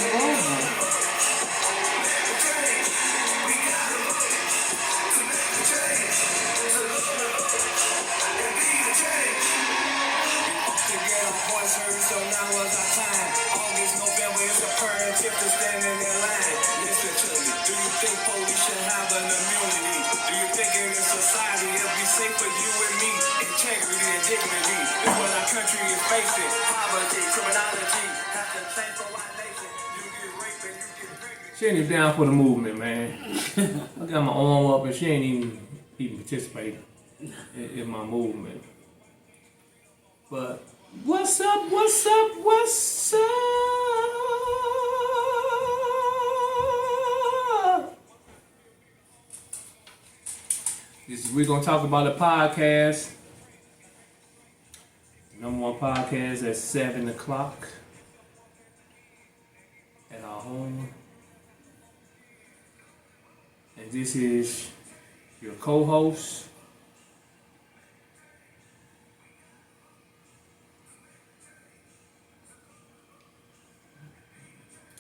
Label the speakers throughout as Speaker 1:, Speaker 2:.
Speaker 1: over.
Speaker 2: So now was our time. August, November is a perm tip to stand in their line. Listen to me. Do you think police should have an immunity? Do you think in this society it'll be safe for you and me? Integrity and dignity is what our country is facing. Poverty, criminality, have to change for our nation. You get raped and you get pregnant.
Speaker 3: She ain't even down for the movement, man. I got my arm up and she ain't even participating in my movement. But what's up, what's up, what's up? We're going to talk about a podcast. Number one podcast at 7 o'clock at our home. And this is your co-host,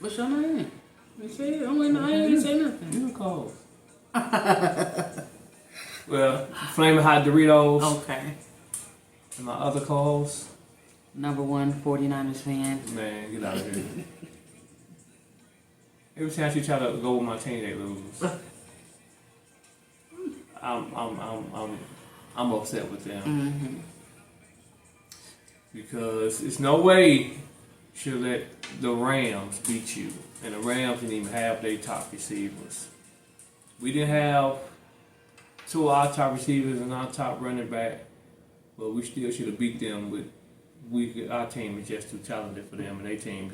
Speaker 1: What's your name? You say it? I ain't say nothing.
Speaker 3: You co-host. Well, Flaming Hot Doritos.
Speaker 1: Okay.
Speaker 3: And my other co-host.
Speaker 1: Number one 49ers fan.
Speaker 3: Man, get out of here. Every time she try to go with my team, they lose. I'm upset with them.
Speaker 1: Mm-hmm.
Speaker 3: Because it's no way she'll let the Rams beat you. And the Rams didn't even have their top receivers. We didn't have two of our top receivers and our top running back, but we still should have beat them with our team is just too talented for them, and their team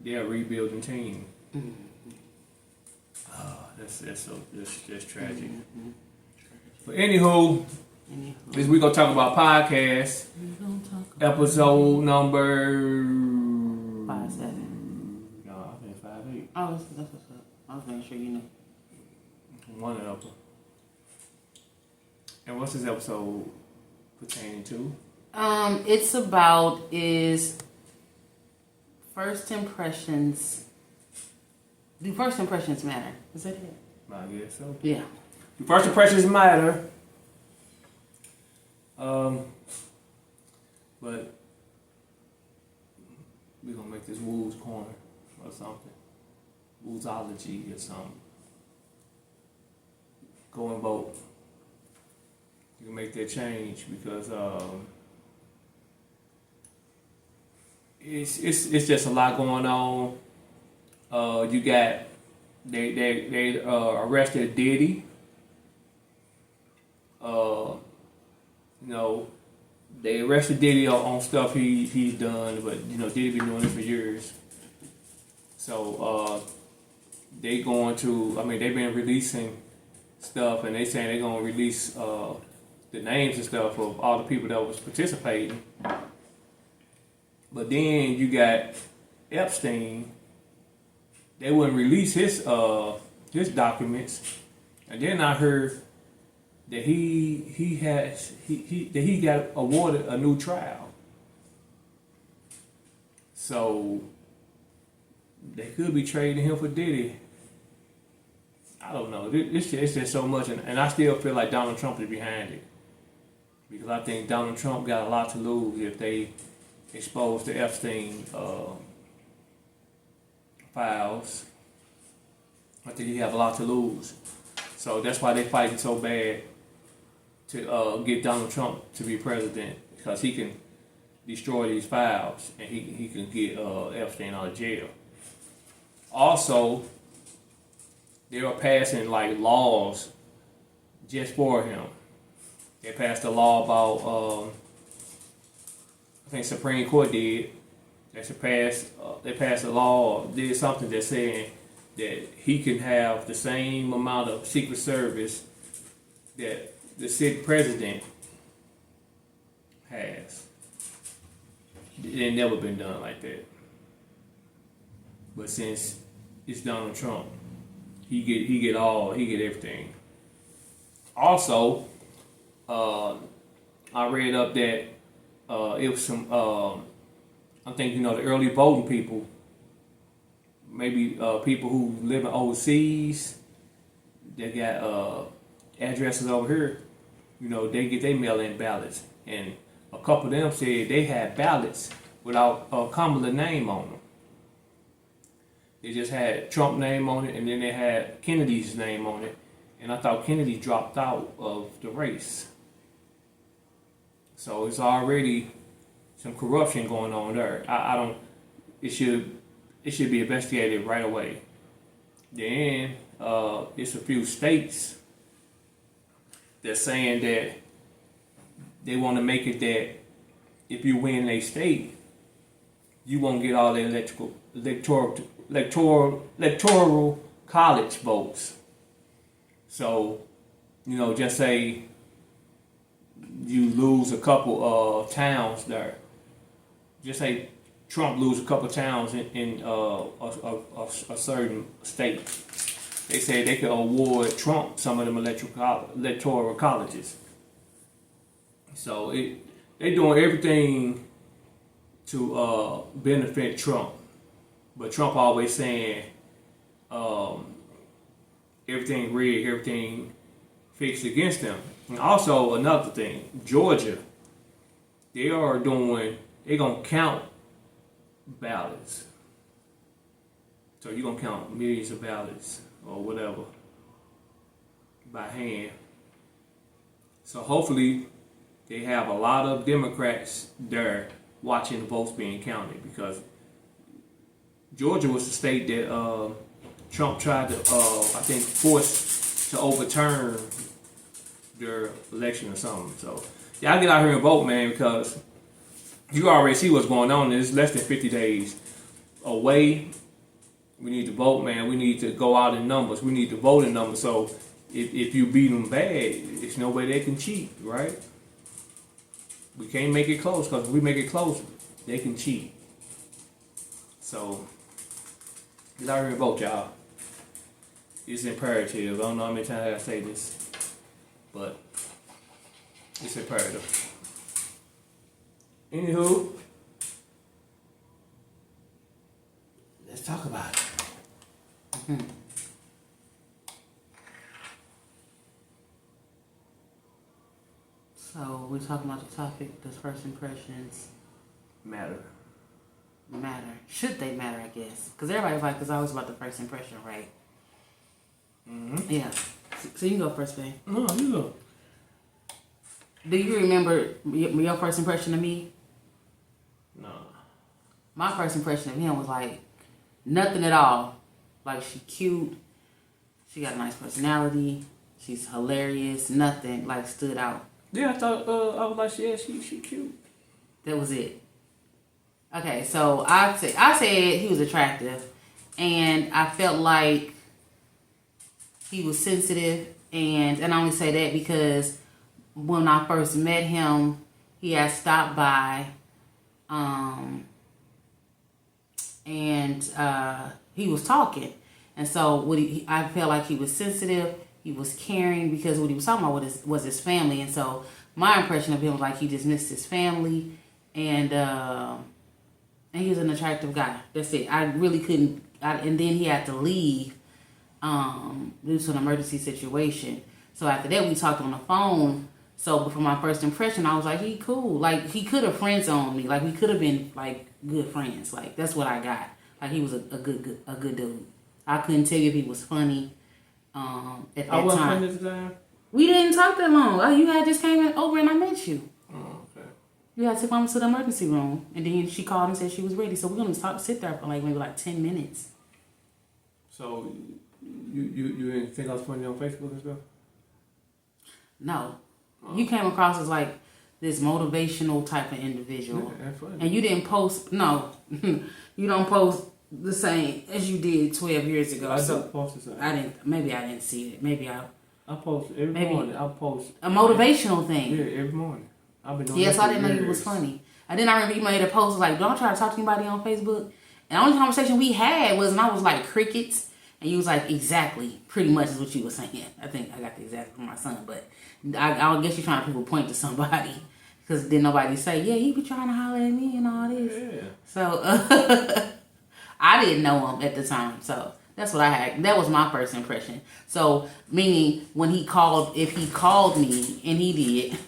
Speaker 3: they're a rebuilding team.
Speaker 1: Mm-hmm.
Speaker 3: Oh, that's tragic. Mm-hmm. But anywho, we're gonna talk about podcasts. Episode number
Speaker 1: 57.
Speaker 3: No, I think 58.
Speaker 1: Oh, that's what's up. I was making sure you know.
Speaker 3: One of them. And what's this episode pertaining to?
Speaker 1: It's about is first impressions. Do first impressions matter? Is that it?
Speaker 3: I guess so.
Speaker 1: Yeah.
Speaker 3: Do first impressions matter? But we're gonna make this Woo's Corner or something. Woozology or something. Go and vote. You can make that change because it's just a lot going on. You got they arrested Diddy. They arrested Diddy on stuff he's done, but Diddy been doing it for years. So they've been releasing stuff, and they saying they're gonna release the names and stuff of all the people that was participating. But then you got Epstein. They wouldn't release his documents, and then I heard that he got awarded a new trial. So they could be trading him for Diddy. I don't know. It's just so much, and I still feel like Donald Trump is behind it. Because I think Donald Trump got a lot to lose if they expose the Epstein files. I think he have a lot to lose. So that's why they're fighting so bad to get Donald Trump to be president, because he can destroy these files and he can get Epstein out of jail. Also, they are passing laws just for him. They passed a law about I think Supreme Court did. They passed a law, did something that's saying that he can have the same amount of Secret Service that the sitting president has. It ain't never been done like that. But since it's Donald Trump, he get everything. Also, I read up that it was some I think the early voting people maybe people who live overseas, they got addresses over here, they get their mail-in ballots. And a couple of them said they had ballots without Kamala name on them. They just had Trump name on it, and then they had Kennedy's name on it. And I thought Kennedy dropped out of the race. So it's already some corruption going on there. I don't. It should be investigated right away. Then it's a few states that's saying that they want to make it that if you win a state, you won't get all the electoral college votes. So, just say you lose a couple of towns there. Just say Trump lose a couple of towns in a certain state. They say they could award Trump some of them electoral colleges. So they doing everything to benefit Trump, but Trump always saying everything rigged, everything fixed against him. And also another thing, Georgia, they gonna count ballots. So you're gonna count millions of ballots or whatever by hand. So hopefully they have a lot of Democrats there watching the votes being counted, because Georgia was the state that Trump tried to, I think, force to overturn their election or something. So y'all get out here and vote, man, because you already see what's going on. It's less than 50 days away. We need to vote, man. We need to go out in numbers. We need to vote in numbers. So if you beat them bad, there's no way they can cheat, right? We can't make it close, because if we make it close, they can cheat. So get out here and vote, y'all. It's imperative. I don't know how many times I say this, but it's imperative. Anywho, let's talk about it.
Speaker 1: Mm-hmm. So we're talking about the topic, does first impressions
Speaker 3: Matter.
Speaker 1: Should they matter, I guess? Because everybody's like, it's always about the first impression, right?
Speaker 3: Mm-hmm.
Speaker 1: Yeah. So you can go first, babe.
Speaker 3: No, you go.
Speaker 1: Do you remember your first impression of me?
Speaker 3: No.
Speaker 1: My first impression of him was like nothing at all. Like, she cute, she got a nice personality, she's hilarious, nothing like stood out.
Speaker 3: Yeah, I thought I was like, yeah, she cute.
Speaker 1: That was it. Okay, so I said he was attractive, and I felt like he was sensitive, and I only say that because when I first met him, he had stopped by, and he was talking, and so I felt like he was sensitive, he was caring, because what he was talking about was his family, and so my impression of him was like he just missed his family, and he was an attractive guy. That's it. I really couldn't. And then he had to leave due to an emergency situation. So after that, we talked on the phone. So for my first impression, I was like, he cool. Like, he could have friend zoned me. Like, we could have been like good friends. Like, that's what I got. Like, he was a good dude. I couldn't tell you if he was funny at that
Speaker 3: I wasn't
Speaker 1: time.
Speaker 3: funny at the time.
Speaker 1: We didn't talk that long. Oh, you had just came over and I met you.
Speaker 3: Oh, okay.
Speaker 1: You had to take mama to the emergency room, and then she called and said she was ready. So we're gonna sit there for like maybe like 10 minutes.
Speaker 3: So you didn't think I was funny on Facebook and stuff?
Speaker 1: No, you came across as like this motivational type of individual,
Speaker 3: Yeah, that's funny.
Speaker 1: and you didn't post. No, you don't post the same as you did 12 years ago.
Speaker 3: I
Speaker 1: So
Speaker 3: don't post the same.
Speaker 1: I didn't. Maybe I didn't see it. Maybe I
Speaker 3: post every morning. I post
Speaker 1: a motivational thing.
Speaker 3: Yeah, every morning. I've been doing
Speaker 1: Yes,
Speaker 3: that
Speaker 1: I
Speaker 3: for
Speaker 1: didn't know you
Speaker 3: years.
Speaker 1: was funny. And then I remember you made a post like, "Don't try to talk to anybody on Facebook." And the only conversation we had was, and I was like, crickets. And you was like, exactly, pretty much is what you were saying. I think I got the exact from my son, but I guess you're trying to people point to somebody, because then nobody say, yeah, he be trying to holler at me and all this.
Speaker 3: Yeah.
Speaker 1: So I didn't know him at the time, so that's what I had. That was my first impression. So meaning when he called, if he called me, and he did,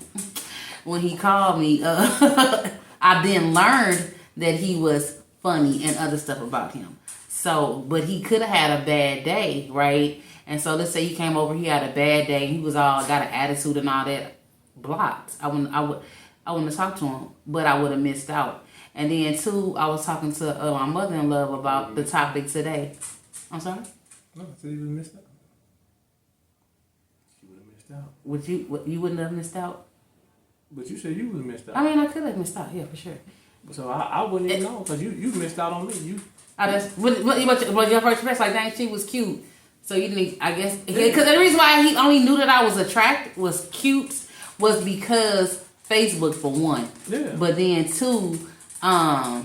Speaker 1: when he called me, I then learned that he was funny and other stuff about him. So, but he could have had a bad day, right? And so let's say he came over, he had a bad day, he was all got an attitude and all that. Blocked. I wouldn't have talked to him, but I would have missed out. And then two, I was talking to my mother-in-law about the topic today. I'm sorry?
Speaker 3: No, I said you would have missed out. You would have missed out.
Speaker 1: You wouldn't have missed out?
Speaker 3: But you said you would have missed out.
Speaker 1: I mean, I could have missed out, yeah, for sure.
Speaker 3: So I wouldn't even know, because you missed out on me.
Speaker 1: But your first impression, like, dang, she was cute. So you didn't, I guess, because the reason why he only knew that I was attracted, was cute, was because Facebook, for one.
Speaker 3: Yeah.
Speaker 1: But then two, I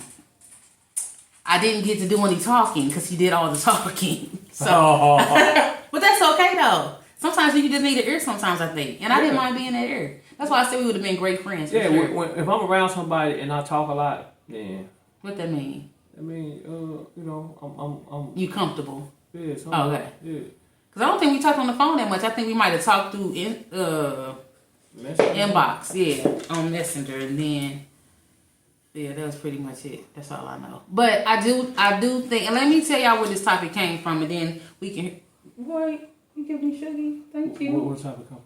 Speaker 1: didn't get to do any talking because he did all the talking. So, but that's okay though. Sometimes you just need an ear. Sometimes I think, and I didn't mind being that ear. That's why I said we would have been great friends.
Speaker 3: Yeah.
Speaker 1: Sure.
Speaker 3: If I'm around somebody and I talk a lot, then
Speaker 1: What that mean?
Speaker 3: I mean, I'm
Speaker 1: You comfortable?
Speaker 3: Yeah.
Speaker 1: Oh, okay.
Speaker 3: Yeah.
Speaker 1: Because I don't think we talked on the phone that much. I think we might have talked through inbox, yeah, on Messenger, and then yeah, that was pretty much it. That's all I know. But I do think, and let me tell y'all where this topic came from, and then we can. Boy, you give me sugar. Thank you.
Speaker 3: What topic come from?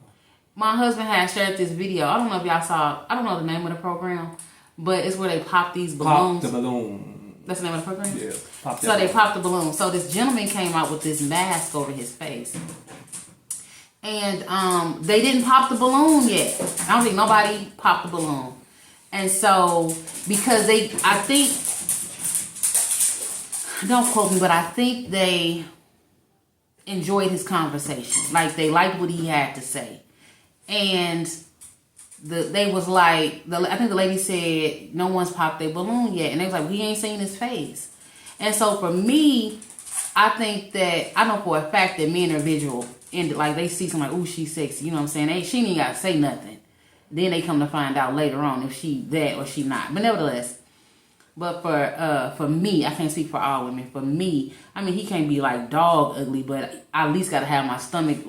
Speaker 1: My husband had shared this video. I don't know if y'all saw. I don't know the name of the program, but it's where they pop these balloons.
Speaker 3: Pop the balloon.
Speaker 1: That's the name of the program?
Speaker 3: Yeah. Pop
Speaker 1: So they popped the balloon. So this gentleman came out with this mask over his face. And they didn't pop the balloon yet. I don't think nobody popped the balloon. And so, because I think, don't quote me, but I think they enjoyed his conversation. Like, they liked what he had to say. And they was like, I think the lady said, no one's popped their balloon yet. And they was like, well, he ain't seen his face. And so for me, I think that, I know for a fact that men are visual. And like, they see somebody, ooh, she's sexy. You know what I'm saying? She ain't got to say nothing. Then they come to find out later on if she that or she not. But nevertheless, but for me, I can't speak for all women. For me, I mean, he can't be like dog ugly, but I at least got to have my stomach,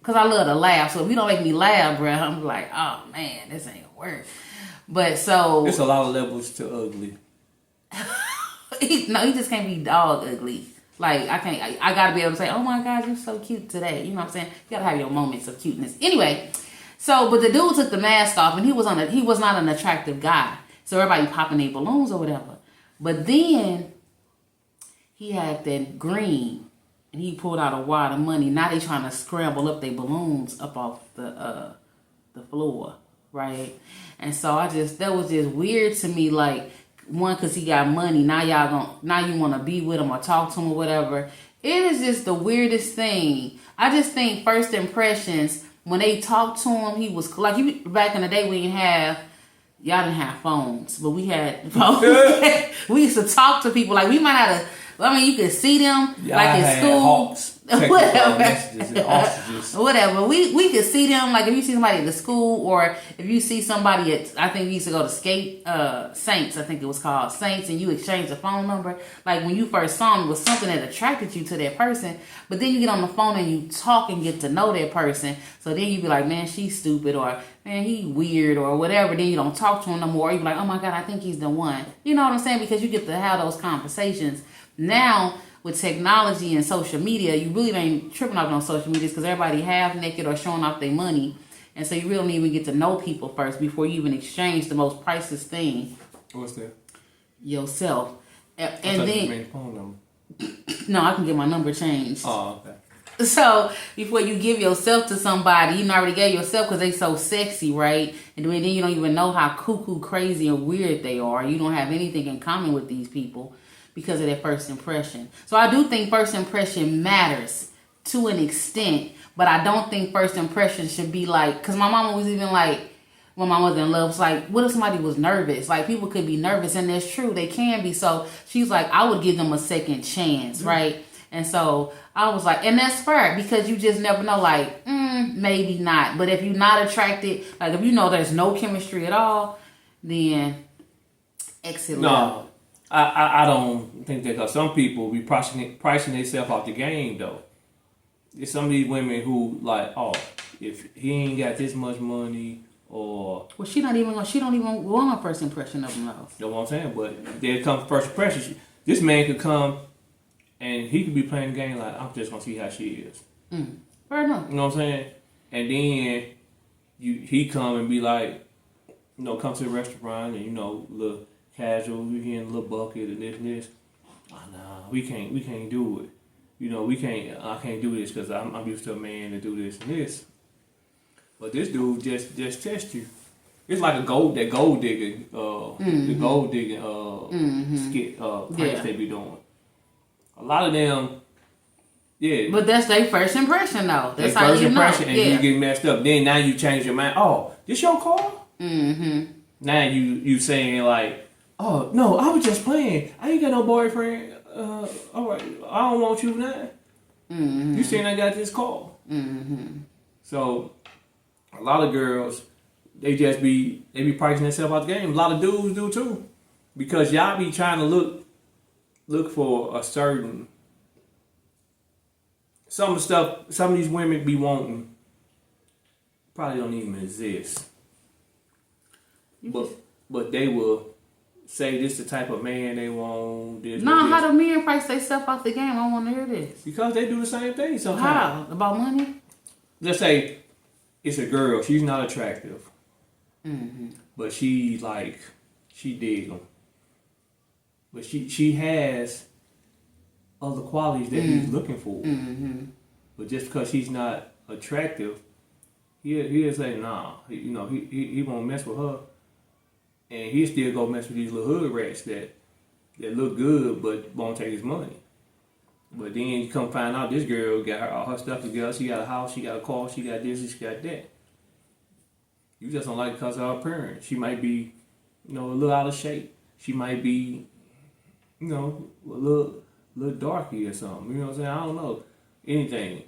Speaker 1: because I love to laugh. So if you don't make me laugh, bro, I'm like, oh man, this ain't gonna work. But so
Speaker 3: it's a lot of levels to ugly.
Speaker 1: he just can't be dog ugly. Like, I gotta be able to say, oh my God, you're so cute today. You know what I'm saying? You gotta have your moments of cuteness. Anyway, so, but the dude took the mask off, and he was not an attractive guy. So everybody popping their balloons or whatever. But then he had that green, and he pulled out a wad of money. Now they trying to scramble up their balloons up off the floor, right? And so that was just weird to me. Like, one, because he got money. Now you want to be with him or talk to him or whatever. It is just the weirdest thing. I just think first impressions, when they talked to him, he was like, back in the day, y'all didn't have phones, but we had phones. We used to talk to people. Like, we might have to, you could see them, like in school. Whatever. We could see them, like if you see somebody at the school, or if you see somebody I think we used to go to Saints, I think it was called Saints, and you exchange a phone number. Like, when you first saw them, it was something that attracted you to that person, but then you get on the phone and you talk and get to know that person. So then you be like, man, she's stupid, or man, he weird, or whatever. Then you don't talk to him no more. You be like, oh my God, I think he's the one. You know what I'm saying? Because you get to have those conversations. Now, with technology and social media, you really ain't tripping off on social media because everybody half naked or showing off their money. And so you really don't even get to know people first before you even exchange the most priceless thing.
Speaker 3: What's that?
Speaker 1: Yourself. And then,
Speaker 3: you made phone number.
Speaker 1: No, I can get my number changed.
Speaker 3: Oh, okay.
Speaker 1: So before you give yourself to somebody, you already gave yourself because they so sexy, right? And then you don't even know how cuckoo, crazy, and weird they are. You don't have anything in common with these people because of their first impression. So I do think first impression matters to an extent, but I don't think first impression should be like, because my mama was even like, when my mother-in-law was like, what if somebody was nervous? Like, people could be nervous, and that's true, they can be. So she's like, I would give them a second chance, right? And so I was like, and that's fair, because you just never know, like, maybe not. But if you're not attracted, like if you know there's no chemistry at all, then exit.
Speaker 3: No, I don't think that, because some people be pricing themselves off the game though. There's some of these women who like, oh, if he ain't got this much money, or
Speaker 1: Well, she don't even want a first impression of him though.
Speaker 3: you know what I'm saying? But there comes first impression. This man could come and he could be playing the game like, I'm just gonna see how she is.
Speaker 1: Fair enough.
Speaker 3: You know what I'm saying? And then he come and be like, come to the restaurant and little casual, we getting a little bucket and this. Oh, nah, we can't do it. I can't do this because I'm used to a man to do this and this. But this dude just test you. It's like the gold digging, the gold digging skit pranks they be doing. A lot of them, yeah.
Speaker 1: But that's their first impression though. That's how
Speaker 3: first
Speaker 1: you know.
Speaker 3: impression, and you get messed up. Then now you change your mind. Oh, this your car?
Speaker 1: Mm-hmm.
Speaker 3: Now you saying like, oh no, I was just playing. I ain't got no boyfriend. All right, I don't want you now.
Speaker 1: Mm-hmm.
Speaker 3: You saying I got this car?
Speaker 1: Mm-hmm.
Speaker 3: So a lot of girls, they be pricing themselves out the game. A lot of dudes do too, because y'all be trying to look for a certain some of these women be wanting probably don't even exist. But they will say this the type of man they want.
Speaker 1: How do men price themselves off the game? I want to hear this.
Speaker 3: Because they do the same thing sometimes.
Speaker 1: How? About money?
Speaker 3: Let's say it's a girl. She's not attractive.
Speaker 1: Mm-hmm.
Speaker 3: But she dig them. But she has other qualities that he's looking for.
Speaker 1: Mm-hmm.
Speaker 3: But just because she's not attractive, he'll say, nah. He won't mess with her. And he still go mess with these little hood rats that look good but won't take his money. But then you come find out this girl got all her stuff together. She got a house, she got a car, she got this, she got that. You just don't like it because of her appearance. She might be, a little out of shape. She might be, a little darky or something. You know what I'm saying? I don't know. Anything.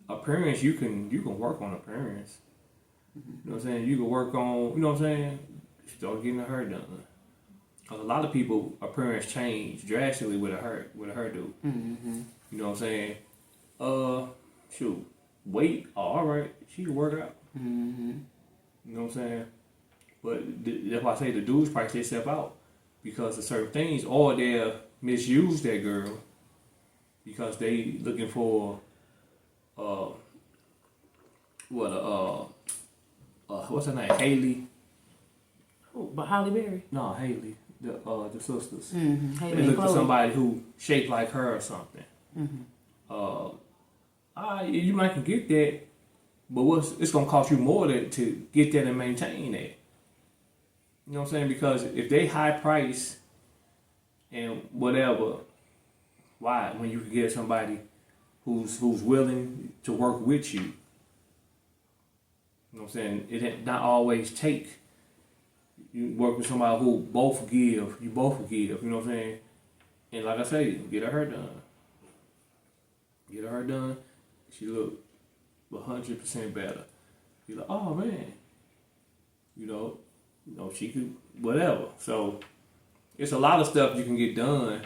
Speaker 3: Appearance, you can work on appearance. You know what I'm saying? You can work on, you know what I'm saying? Start getting her hair done. A lot of people appearance change drastically with a hairdo.
Speaker 1: Mm-hmm.
Speaker 3: You know what I'm saying? Shoot, weight, all right, she can work out.
Speaker 1: Mm-hmm.
Speaker 3: You know what I'm saying? But that's why I say the dudes price themselves out because of certain things, or they'll misuse that girl because they looking for what's her name? Haley.
Speaker 1: Oh, but Holly Berry.
Speaker 3: No, Haley. The sisters.
Speaker 1: Mm-hmm.
Speaker 3: They look for somebody who shaped like her or something.
Speaker 1: Mm-hmm.
Speaker 3: You might can get that, but it's gonna cost you more to get that and maintain that. You know what I'm saying? Because if they high price and whatever, why? When you can get somebody who's willing to work with you. You know what I'm saying? It not always take. You work with somebody who both give. You both give. You know what I'm saying? And like I say, get her hair done. Get her hair done. She look 100% better. You like, oh man. She could whatever. So it's a lot of stuff you can get done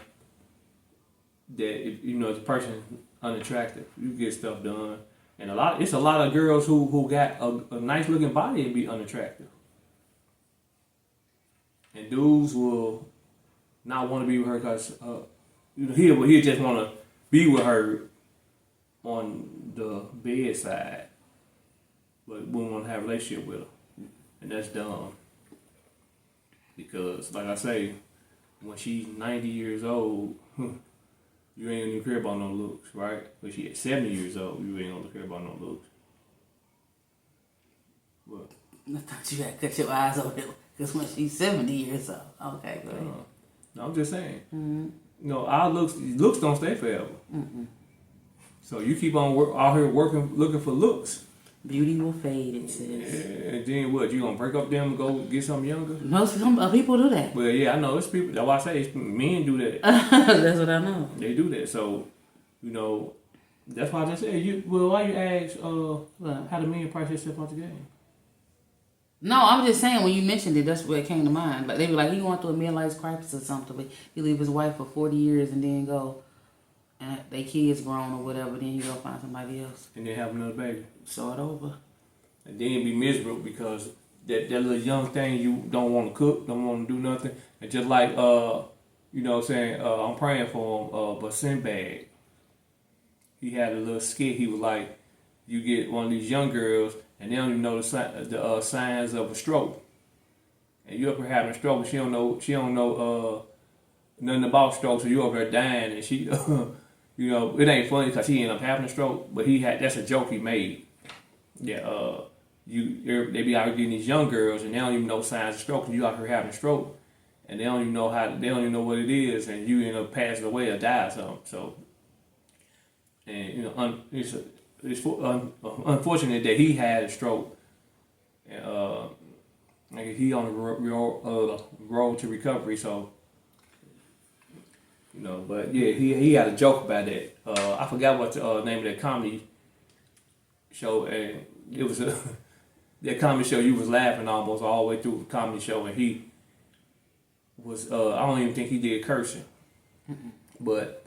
Speaker 3: that if the person unattractive, you get stuff done. And it's a lot of girls who got a nice looking body and be unattractive. And dudes will not want to be with her because he'll just want to be with her on the bedside, but wouldn't want to have a relationship with her, and that's dumb. Because, like I say, when she's 90 years old, you ain't gonna care about no looks, right? When she's 70 years old, you ain't gonna care about no looks. What?
Speaker 1: I thought you had to cut your eyes over there. Because when she's 70 years old. Okay, go ahead.
Speaker 3: No, I'm just saying.
Speaker 1: Mm-hmm.
Speaker 3: Our looks don't stay forever.
Speaker 1: Mm-mm.
Speaker 3: So you keep on out here working, looking for looks.
Speaker 1: Beauty will fade, it says.
Speaker 3: Yeah, and then what? You gonna break up them and go get something younger?
Speaker 1: Some people do that.
Speaker 3: Well, yeah, I know. It's people. That's why I say men do that.
Speaker 1: That's what I know.
Speaker 3: They do that. So, that's why I just said, why you ask, how do men price themselves out the game?
Speaker 1: No, I'm just saying when you mentioned it, that's what it came to mind. Like they be like, he went through a midlife crisis or something, but he leave his wife for 40 years and then go, and they kids grown or whatever, then he go find somebody else.
Speaker 3: And then have another baby.
Speaker 1: Start over.
Speaker 3: And then be miserable because that little young thing you don't want to cook, don't want to do nothing. And just like, you know what I'm saying, I'm praying for him, but Sinbad, he had a little skit. He was like, you get one of these young girls and they don't even know the signs of a stroke. And you up here having a stroke, she don't know nothing about stroke, so you over there dying, and she, you know, it ain't funny because he ended up having a stroke, but that's a joke he made. Yeah, they be out here getting these young girls, and they don't even know signs of stroke, and you out here having a stroke, and they don't even know what it is, and you end up passing away or die or something. So, and you know, it's unfortunate that he had a stroke, and he on the road to recovery. So, you know, but yeah, he had a joke about that. I forgot what the name of that comedy show, and it was that comedy show. You was laughing almost all the way through the comedy show, and he was I don't even think he did cursing, but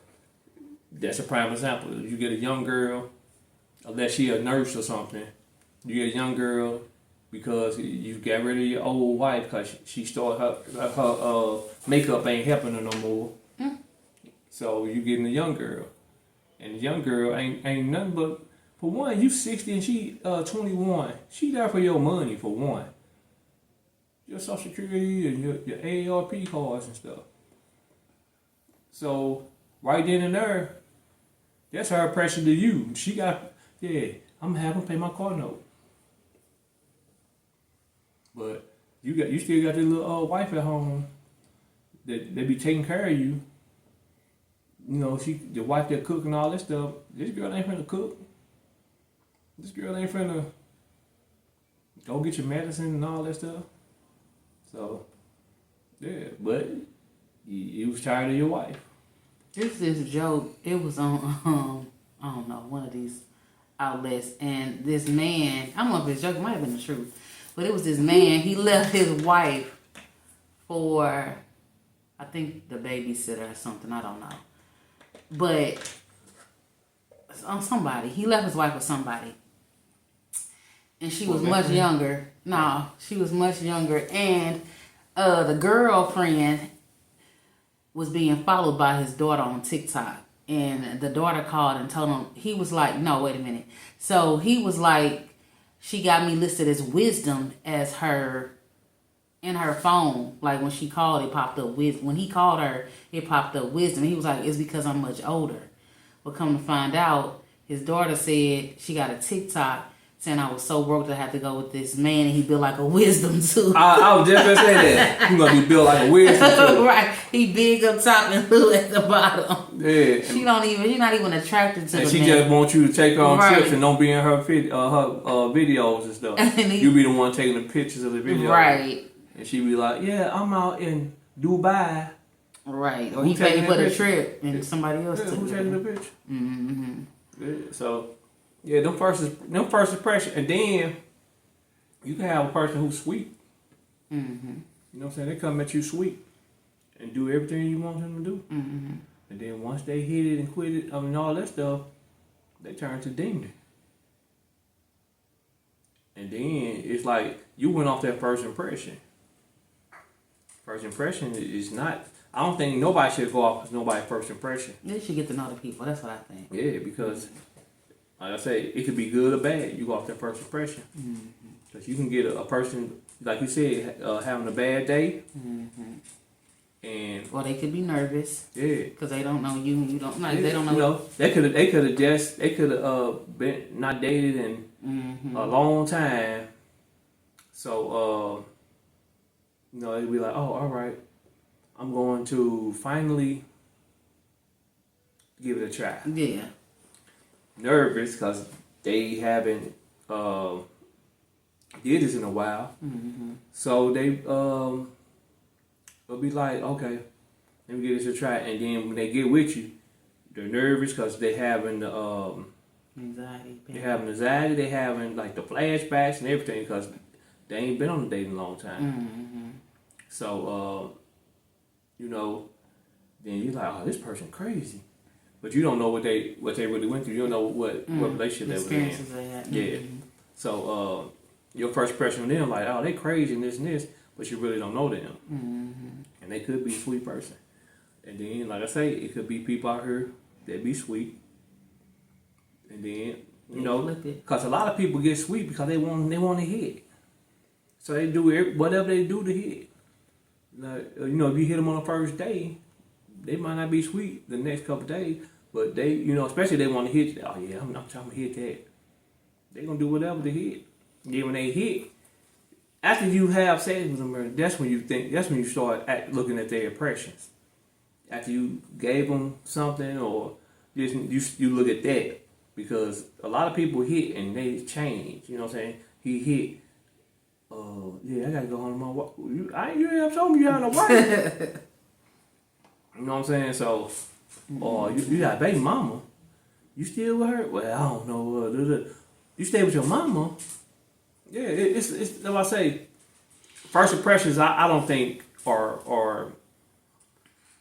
Speaker 3: that's a prime example. You get a young girl, unless she a nurse or something, you get a young girl because you got rid of your old wife because she started her makeup ain't helping her no more. So you getting a young girl, and the young girl ain't nothing but, for one, you 60 and she 21. She there for your money, for one. Your Social Security and your AARP cards and stuff. So right then and there, that's her pressure to you. She got, I'm gonna have to pay my car note. But you still got this little wife at home that they be taking care of you. You know, the wife that cook and all that stuff. This girl ain't finna cook. This girl ain't finna go get your medicine and all that stuff. So, yeah, but you was tired of your wife.
Speaker 1: This joke. It was on I don't know, one of these outlets, and this man, I don't know if it's a joke, it might have been the truth, but it was this man. He left his wife for, I think, the babysitter or something. I don't know. But on somebody. He left his wife with somebody. And she was much younger. No, she was much younger. And the girlfriend was being followed by his daughter on TikTok. And the daughter called and told him, he was like, no, wait a minute. So he was like, she got me listed as Wisdom as her, in her phone. Like when she called, it popped up Wisdom. When he called her, it popped up Wisdom. He was like, it's because I'm much older. But come to find out, his daughter said she got a TikTok saying I was so broke that I had to go with this man, and he built like a Wisdom too.
Speaker 3: I was just gonna say that. He gonna be built like a Wisdom too.
Speaker 1: Right. He big up top and little at the bottom.
Speaker 3: Yeah.
Speaker 1: She's not even attracted to
Speaker 3: and
Speaker 1: the
Speaker 3: she
Speaker 1: man.
Speaker 3: just wants you to take her on
Speaker 1: Right.
Speaker 3: trips and don't be in her videos and stuff.
Speaker 1: And
Speaker 3: You be the one taking the pictures of the video.
Speaker 1: Right.
Speaker 3: And she be like, yeah, I'm out in Dubai.
Speaker 1: Right. Or
Speaker 3: Who
Speaker 1: he paid
Speaker 3: taking
Speaker 1: for
Speaker 3: that
Speaker 1: the
Speaker 3: picture?
Speaker 1: trip and somebody else
Speaker 3: Yeah,
Speaker 1: took
Speaker 3: who
Speaker 1: it.
Speaker 3: taking the picture?
Speaker 1: Mm-hmm.
Speaker 3: Yeah, so, yeah, them first impression. And then, you can have a person who's sweet.
Speaker 1: Mm-hmm.
Speaker 3: You know what I'm saying? They come at you sweet and do everything you want them to do.
Speaker 1: Mm-hmm.
Speaker 3: And then once they hit it and quit it, all that stuff, they turn to demon. And then it's like you went off that first impression. First impression is not. I don't think nobody should go off as nobody's first impression.
Speaker 1: They should get to know the people. That's what I think.
Speaker 3: Yeah, because like I say, it could be good or bad. You go off that first impression. Because you can get a person, like you said, having a bad day. And
Speaker 1: Or they could be nervous.
Speaker 3: yeah,
Speaker 1: Because they don't know you and you don't know.
Speaker 3: yeah,
Speaker 1: They don't know.
Speaker 3: You know, they could have been not dated in a long time. So you know, they'd be like, oh, all right, I'm going to finally give it a try.
Speaker 1: Yeah.
Speaker 3: Nervous because they haven't did this in a while. So they will be like, okay, let me give this a try. And then when they get with you, they're nervous because they having the
Speaker 1: Anxiety.
Speaker 3: they having like the flashbacks and everything because they ain't been on a date in a long time.
Speaker 1: Mm-hmm.
Speaker 3: So, you know, then you're like, oh, this person crazy. But you don't know what they really went through. You don't know what relationship they were in.
Speaker 1: They had.
Speaker 3: Yeah. So, your first impression of them, like, oh, they crazy and this, but you really don't know them.
Speaker 1: Mm-hmm.
Speaker 3: And they could be a sweet person. And then, like I say, it could be people out here that be sweet. And then, you know, because a lot of people get sweet because they want to hit. So they do whatever they do to hit. Like, you know, if you hit them on the first day, they might not be sweet the next couple of days, but they, you know, especially they want to hit. Oh yeah, I'm trying to hit that. They gonna do whatever to hit. Then when they hit, after you have sex with them, that's when you start looking at their impressions. After you gave them something, or just you look at that, because a lot of people hit and they change. You know what I'm saying? He hit. Yeah, I gotta go home to my wife. You ain't told me you had no wife. You know what I'm saying? So, or you got a baby mama. You still with her? Well, I don't know. You stay with your mama. Yeah, it's what I say. First impressions, I don't think are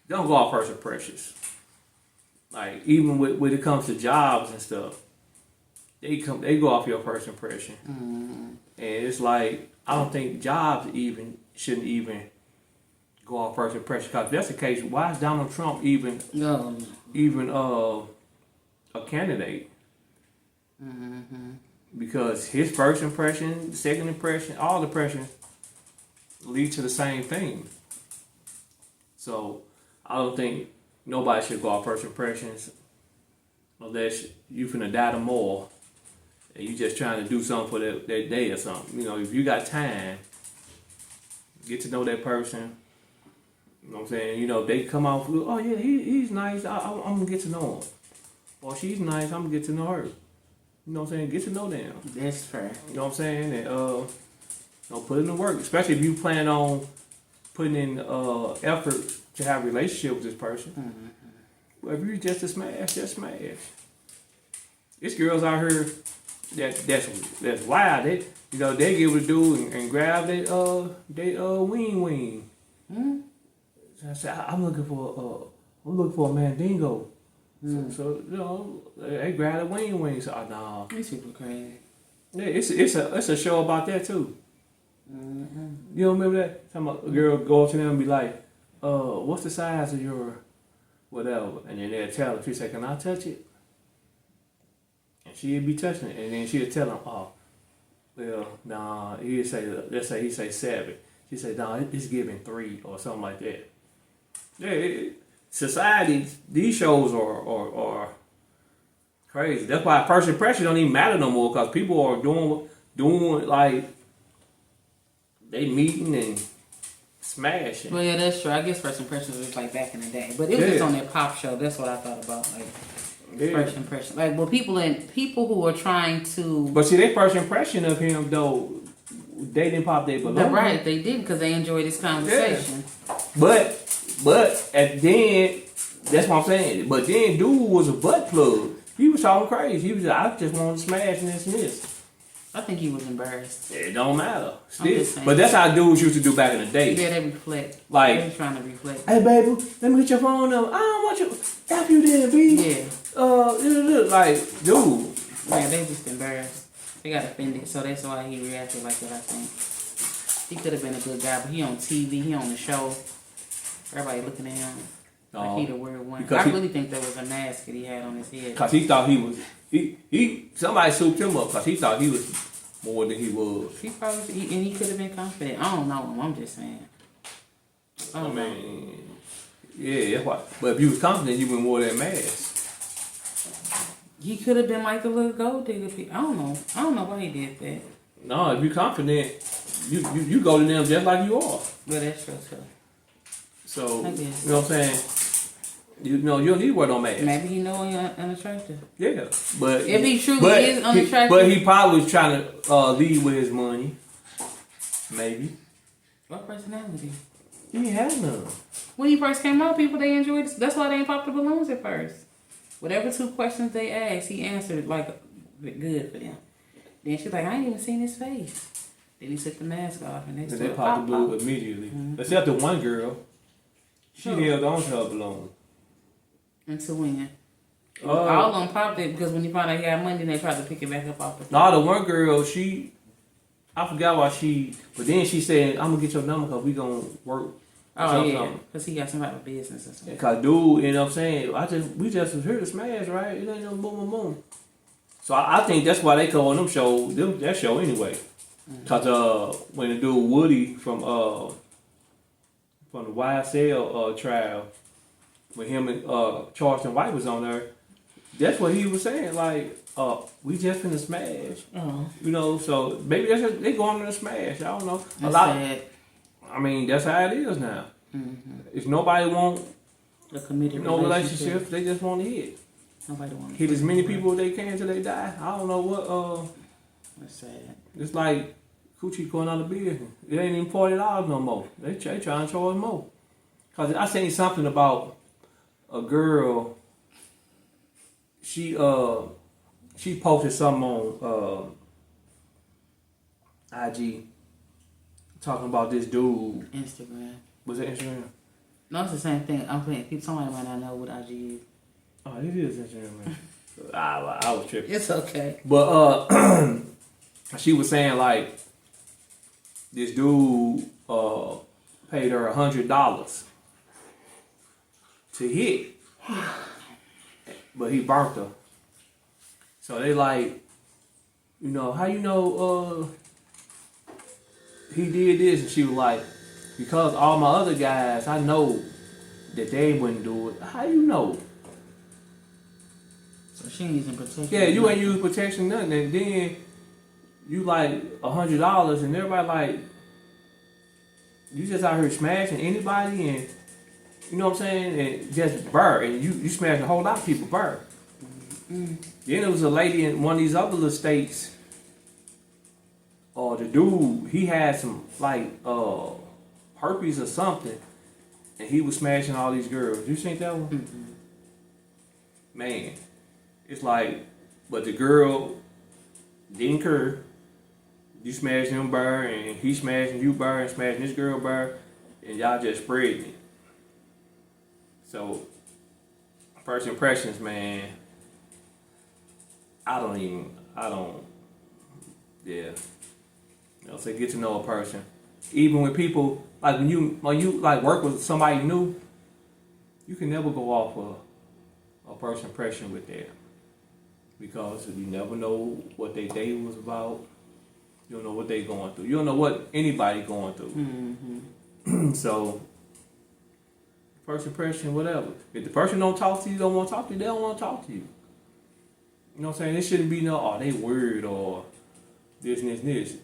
Speaker 3: don't go off first impressions. Like even when it comes to jobs and stuff, they go off your first impression.
Speaker 1: Mm-hmm.
Speaker 3: And it's like I don't think jobs shouldn't even go off first impression. Because if that's the case, why is Donald Trump even a candidate?
Speaker 1: Mm-hmm.
Speaker 3: Because his first impression, second impression, all the impressions lead to the same thing. So I don't think nobody should go off first impressions unless you finna die tomorrow and you just trying to do something for that day or something. You know, if you got time, get to know that person. You know what I'm saying? You know, they come out, oh yeah, he's nice, I'm gonna get to know him. Or she's nice, I'm gonna get to know her. You know what I'm saying? Get to know them.
Speaker 1: That's fair.
Speaker 3: You know what I'm saying? And you know, put in the work. Especially if you plan on putting in effort to have a relationship with this person.
Speaker 1: Mm-hmm.
Speaker 3: Well, if you just smash. There's girls out here that's wild. They they get what to do and grab their wing.
Speaker 1: Mm-hmm.
Speaker 3: So I said, I'm looking for a mandingo. So you know, they grab a wing. So no.
Speaker 1: These people crazy.
Speaker 3: Yeah, it's a show about that too.
Speaker 1: Mm-hmm.
Speaker 3: You don't remember that? Some girl go up to them and be like, what's the size of your whatever? And then they'll tell her, she say, can I touch it? And she'd be touching it, and then she'd tell them, oh, well, nah, he'd say, let's say he say 7. She say, nah, it's giving 3 or something like that. Yeah, society, these shows are crazy. That's why first impression don't even matter no more, because people are doing like they meeting and smashing.
Speaker 1: Well, yeah, that's true. I guess first impressions was like back in the day, but it was just on that pop show. That's what I thought about, like first impression. Like, well, people who are trying to.
Speaker 3: But see, their first impression of him though, they didn't pop their balloon.
Speaker 1: Right, they didn't, because they enjoyed this conversation.
Speaker 3: Yeah. But at then, that's what I'm saying. But then, dude was a butt plug. He was talking crazy. He was like, I just wanted to smash and this.
Speaker 1: I think he was embarrassed.
Speaker 3: It don't matter.
Speaker 1: Still.
Speaker 3: But that's how dudes used to do back in the day.
Speaker 1: Yeah, they reflect.
Speaker 3: Like,
Speaker 1: they trying to reflect.
Speaker 3: Hey, baby, let me get your phone number. I don't want you. F you then, B.
Speaker 1: Yeah.
Speaker 3: Like, dude.
Speaker 1: Yeah, they just embarrassed. They got offended, so that's why he reacted like that, I think. He could have been a good guy, but he on TV, he on the show. Everybody looking at him like he the weird one. I really think there was a mask that he had on his head.
Speaker 3: Because he thought he was... Somebody souped him up because he thought he was more than he was.
Speaker 1: He probably... And he could have been confident. I don't know him. I'm just saying.
Speaker 3: I mean... Yeah, that's why. But if you was confident, you wouldn't wear that mask.
Speaker 1: He could have been like a little gold digger. I don't know. I don't know why he did that.
Speaker 3: No, if you're confident, you go to them just like you are.
Speaker 1: But that's true, too.
Speaker 3: So, you know what I'm saying? You know, you don't need to wear no mask.
Speaker 1: Maybe he know he's unattractive.
Speaker 3: Yeah, but...
Speaker 1: If he truly is unattractive...
Speaker 3: But he probably was trying to lead with his money. Maybe.
Speaker 1: What personality?
Speaker 3: He ain't had none.
Speaker 1: When he first came out, people, they enjoyed it. That's why they ain't popped the balloons at first. Whatever 2 questions they asked, he answered like good for them. Then she's like, I ain't even seen his face. Then he took the mask off and they
Speaker 3: And
Speaker 1: started
Speaker 3: they popped the
Speaker 1: pop.
Speaker 3: balloon immediately. Except the one girl, she held on to her balloon.
Speaker 1: Until when? All of them popped it because when you found out he had money, they tried to pick it back up off the
Speaker 3: No, the one girl, I forgot why but then she said, I'm gonna get your number because we gonna work.
Speaker 1: Oh, yeah. Because he got some type of business or something.
Speaker 3: Because dude ended up saying, we just was here to smash, right? It ain't no boom, boom, boom. So I think that's why they call that show anyway. Because when the dude Woody from the YSL trial, when him and Charleston White was on there, that's what he was saying. Like, we just finna smash.
Speaker 1: Oh.
Speaker 3: You know, so maybe that's what they going to smash. I don't know.
Speaker 1: That's sad.
Speaker 3: I mean, that's how it is now. If nobody want
Speaker 1: A committed
Speaker 3: relationships, they just want to hit.
Speaker 1: Nobody wants
Speaker 3: Hit as many people as they can till they die. I don't know what.
Speaker 1: That's sad.
Speaker 3: It's like Coochie going out of business. It ain't even $40 no more. They trying to charge more. Cause I seen something about a girl. She posted something on IG talking about this dude.
Speaker 1: Instagram.
Speaker 3: Was it Instagram?
Speaker 1: No, it's the same thing. I'm playing. Somebody might not know what IG is.
Speaker 3: Oh, it is Instagram, man. I was tripping.
Speaker 1: It's okay.
Speaker 3: But she was saying like this dude paid her $100 to hit, but he burnt her. So they like, how he did this, and she was like, because all my other guys, I know that they wouldn't do it. How you know?
Speaker 1: So she ain't using protection.
Speaker 3: Yeah, you ain't use protection nothing, and then you like $100, and everybody like, you just out here smashing anybody, and you know what I'm saying, and just burr, and you smashing a whole lot of people burr. Then there was a lady in one of these other little states. The dude, he had some like herpes or something, and he was smashing all these girls. You seen that one?
Speaker 1: Mm-hmm.
Speaker 3: Man, it's like, but the girl didn't care. You smashing him burr, and he smashing you burr, and smashing this girl burr, and y'all just spreading it. So, first impressions, man. Yeah. So get to know a person. Even when people, like when you like work with somebody new, you can never go off a first impression with them. Because you never know what their day was about. You don't know what they going through. You don't know what anybody going through.
Speaker 1: Mm-hmm.
Speaker 3: So, first impression, whatever. If the person don't talk to you, don't want to talk to you, they don't want to talk to you. You know what I'm saying? It shouldn't be they weird or this and this and this.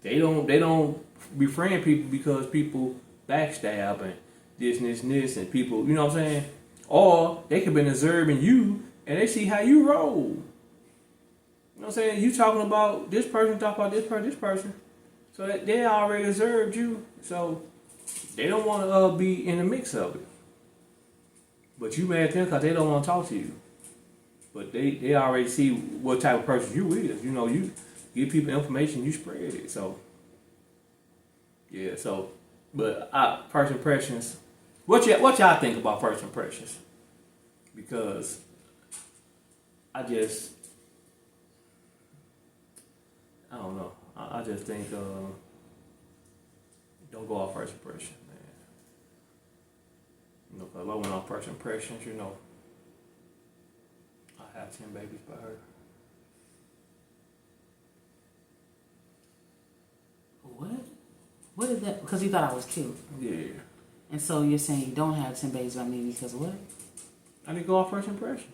Speaker 3: They don't befriend people because people backstab and this and this and this and people, you know what I'm saying? Or they could be observing you and they see how you roll. You know what I'm saying? You talking about this person, talk about this person. So that they already observed you. So they don't want to be in the mix of it. But you mad at them because they don't want to talk to you. But they already see what type of person you is. You give people information, you spread it. So, yeah, but first impressions, what y'all think about first impressions? Because I don't know. I just think, don't go off first impression, man. If I went off first impressions, I have 10 babies by her.
Speaker 1: What? What is that? Because you thought I was cute.
Speaker 3: Yeah.
Speaker 1: And so you're saying you don't have 10 babies by me because of what?
Speaker 3: I didn't go off first impressions.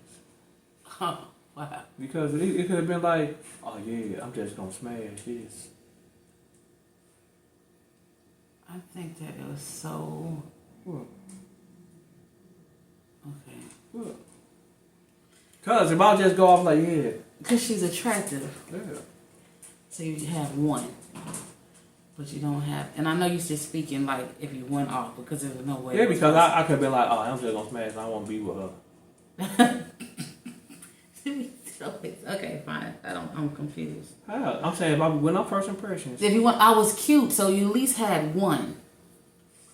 Speaker 1: Oh, wow.
Speaker 3: Because it could have been like, oh yeah, I'm just gonna smash this.
Speaker 1: I think that it was so...
Speaker 3: What?
Speaker 1: Okay.
Speaker 3: What? Cause if I just go off like, yeah.
Speaker 1: Because she's attractive.
Speaker 3: Yeah.
Speaker 1: So you have one. But you don't have... And I know you're just speaking like if you went off because there's no way...
Speaker 3: Yeah, because I could have been like, oh, I'm just gonna smash, I want to be with her.
Speaker 1: Okay, fine. I'm I'm confused.
Speaker 3: How? I'm saying when I'm first impressions.
Speaker 1: If you want, I was cute, so you at least had one.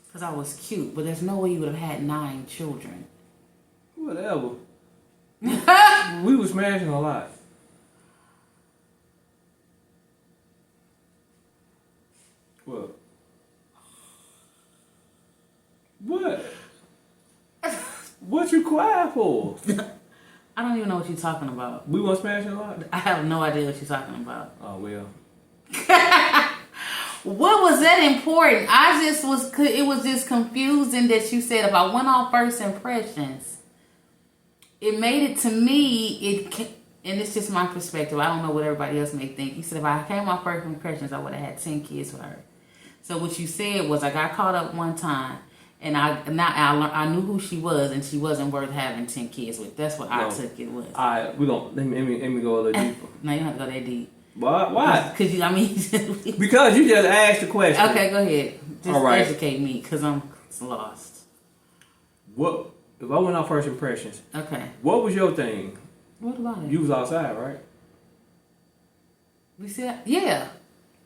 Speaker 1: Because I was cute, but there's no way you would have had 9 children.
Speaker 3: Whatever. We was smashing a lot. What? What? What you quiet for?
Speaker 1: I don't even know what you're talking about.
Speaker 3: We was smashing a lot?
Speaker 1: I have no idea what you're talking about.
Speaker 3: Oh, well.
Speaker 1: What was that important? It was just confusing that you said if I went on first impressions, it made it to me, and it's just my perspective. I don't know what everybody else may think. You said if I came on first impressions, I would have had 10 kids with her. So what you said was I got caught up one time, and I knew who she was, and she wasn't worth having 10 kids with. That's what I took it was.
Speaker 3: All right, let me go a little deeper.
Speaker 1: No, you don't have to go that deep.
Speaker 3: Why?
Speaker 1: Because
Speaker 3: Because you just asked the question.
Speaker 1: Okay, go ahead. Just
Speaker 3: All right.
Speaker 1: educate me, because I'm lost.
Speaker 3: What if I went on first impressions?
Speaker 1: Okay.
Speaker 3: What was your thing?
Speaker 1: What about it?
Speaker 3: You was outside, right?
Speaker 1: We said, yeah.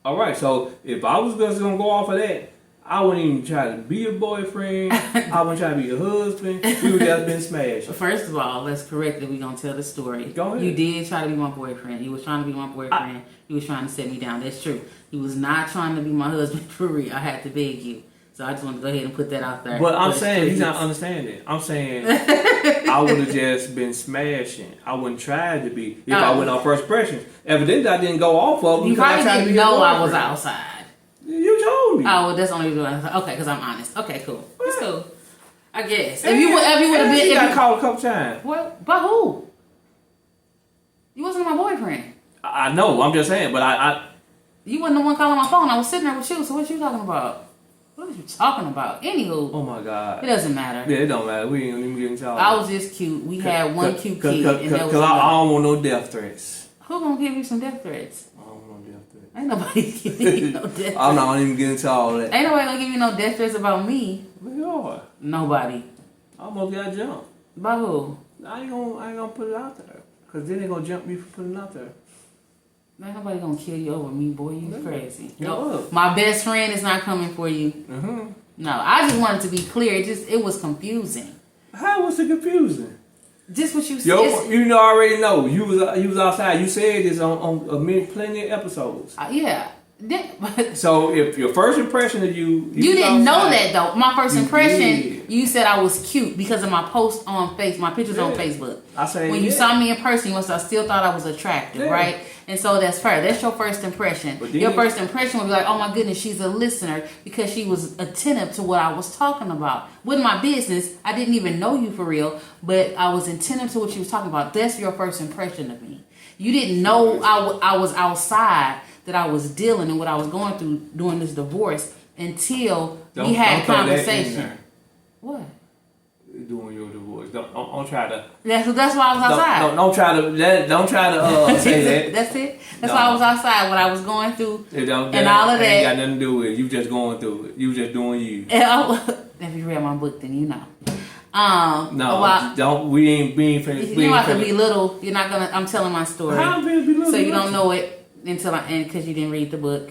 Speaker 3: All right. So if I was just gonna go off of that, I wouldn't even try to be your boyfriend. I wouldn't try to be your husband. We would just been smashed.
Speaker 1: First of all, let's correct that we're going to tell the story.
Speaker 3: Go ahead.
Speaker 1: You did try to be my boyfriend. You was trying to be my boyfriend. You was trying to set me down. That's true. You was not trying to be my husband for real. I had to beg you. So I just want to go ahead and put that out there.
Speaker 3: But I'm saying, he's not understanding. I'm saying I would have just been smashing. I wouldn't try to be if I went on first impressions. Evidently, I didn't go off of
Speaker 1: You
Speaker 3: because I
Speaker 1: probably
Speaker 3: tried to
Speaker 1: didn't
Speaker 3: be
Speaker 1: know
Speaker 3: your
Speaker 1: I was
Speaker 3: boyfriend.
Speaker 1: outside.
Speaker 3: You told me.
Speaker 1: Oh, well, that's only reason. Okay, because I'm honest. Okay, cool. It's cool. I guess.
Speaker 3: And
Speaker 1: If you would have been.
Speaker 3: you
Speaker 1: If
Speaker 3: got
Speaker 1: you,
Speaker 3: called a couple times.
Speaker 1: what? By who? You wasn't my boyfriend.
Speaker 3: I know. I'm just saying, but I
Speaker 1: You wasn't the one calling my phone. I was sitting there with you. So what you talking about? What are you talking about? Anywho.
Speaker 3: oh my God.
Speaker 1: It doesn't matter.
Speaker 3: Yeah, it don't matter. We ain't even getting into all
Speaker 1: I
Speaker 3: that.
Speaker 1: was just cute. We had one cute kid.
Speaker 3: Because
Speaker 1: and that was
Speaker 3: I don't want no death threats.
Speaker 1: Who gonna give you some death threats?
Speaker 3: I don't want no death threats.
Speaker 1: Ain't nobody giving you no death threats.
Speaker 3: I'm not gonna even get into all that.
Speaker 1: Ain't nobody gonna give you no death threats about me.
Speaker 3: We are.
Speaker 1: Nobody.
Speaker 3: I almost got jumped.
Speaker 1: By who?
Speaker 3: I ain't gonna put it out there. Because then they gonna jump me for putting it out there.
Speaker 1: Ain't nobody gonna kill you over me, boy. You crazy.
Speaker 3: Yeah.
Speaker 1: No, my best friend is not coming for you.
Speaker 3: Mm-hmm.
Speaker 1: No, I just wanted to be clear. It was confusing.
Speaker 3: How was it confusing?
Speaker 1: Just what you said.
Speaker 3: Yo, you already know. You was outside. You said this on plenty of episodes.
Speaker 1: Yeah. But
Speaker 3: So if your first impression of you
Speaker 1: didn't know
Speaker 3: outside,
Speaker 1: that though. My first
Speaker 3: You
Speaker 1: impression,
Speaker 3: did.
Speaker 1: you said I was cute because of my post on my pictures on
Speaker 3: Yeah.
Speaker 1: Facebook.
Speaker 3: I say
Speaker 1: When you
Speaker 3: yeah.
Speaker 1: saw me in person, you must have still thought I was attractive,
Speaker 3: Yeah.
Speaker 1: right? And so that's fair. That's your first impression.
Speaker 3: But then-
Speaker 1: Your first impression would be like, oh my goodness, she's a listener because she was attentive to what I was talking about. Wasn't my business. I didn't even know you for real, but I was attentive to what you was talking about. That's your first impression of me. You didn't know I was outside, that I was dealing and what I was going through during this divorce until we had
Speaker 3: don't throw that in
Speaker 1: conversation.
Speaker 3: there.
Speaker 1: What?
Speaker 3: Doing your divorce. Don't try to.
Speaker 1: That's why I was outside.
Speaker 3: Don't try to say that.
Speaker 1: That's it. That's
Speaker 3: No.
Speaker 1: why I was outside. What I was going through
Speaker 3: It don't,
Speaker 1: and all of
Speaker 3: ain't
Speaker 1: that.
Speaker 3: got nothing to do with it. You just going through it. You just doing you.
Speaker 1: If you read my book, then you know.
Speaker 3: No,
Speaker 1: well,
Speaker 3: don't. We ain't being finna.
Speaker 1: you don't have to be little. You're not gonna. I'm telling my story,
Speaker 3: How I'm finna be little?
Speaker 1: so you don't know it until because you didn't read the book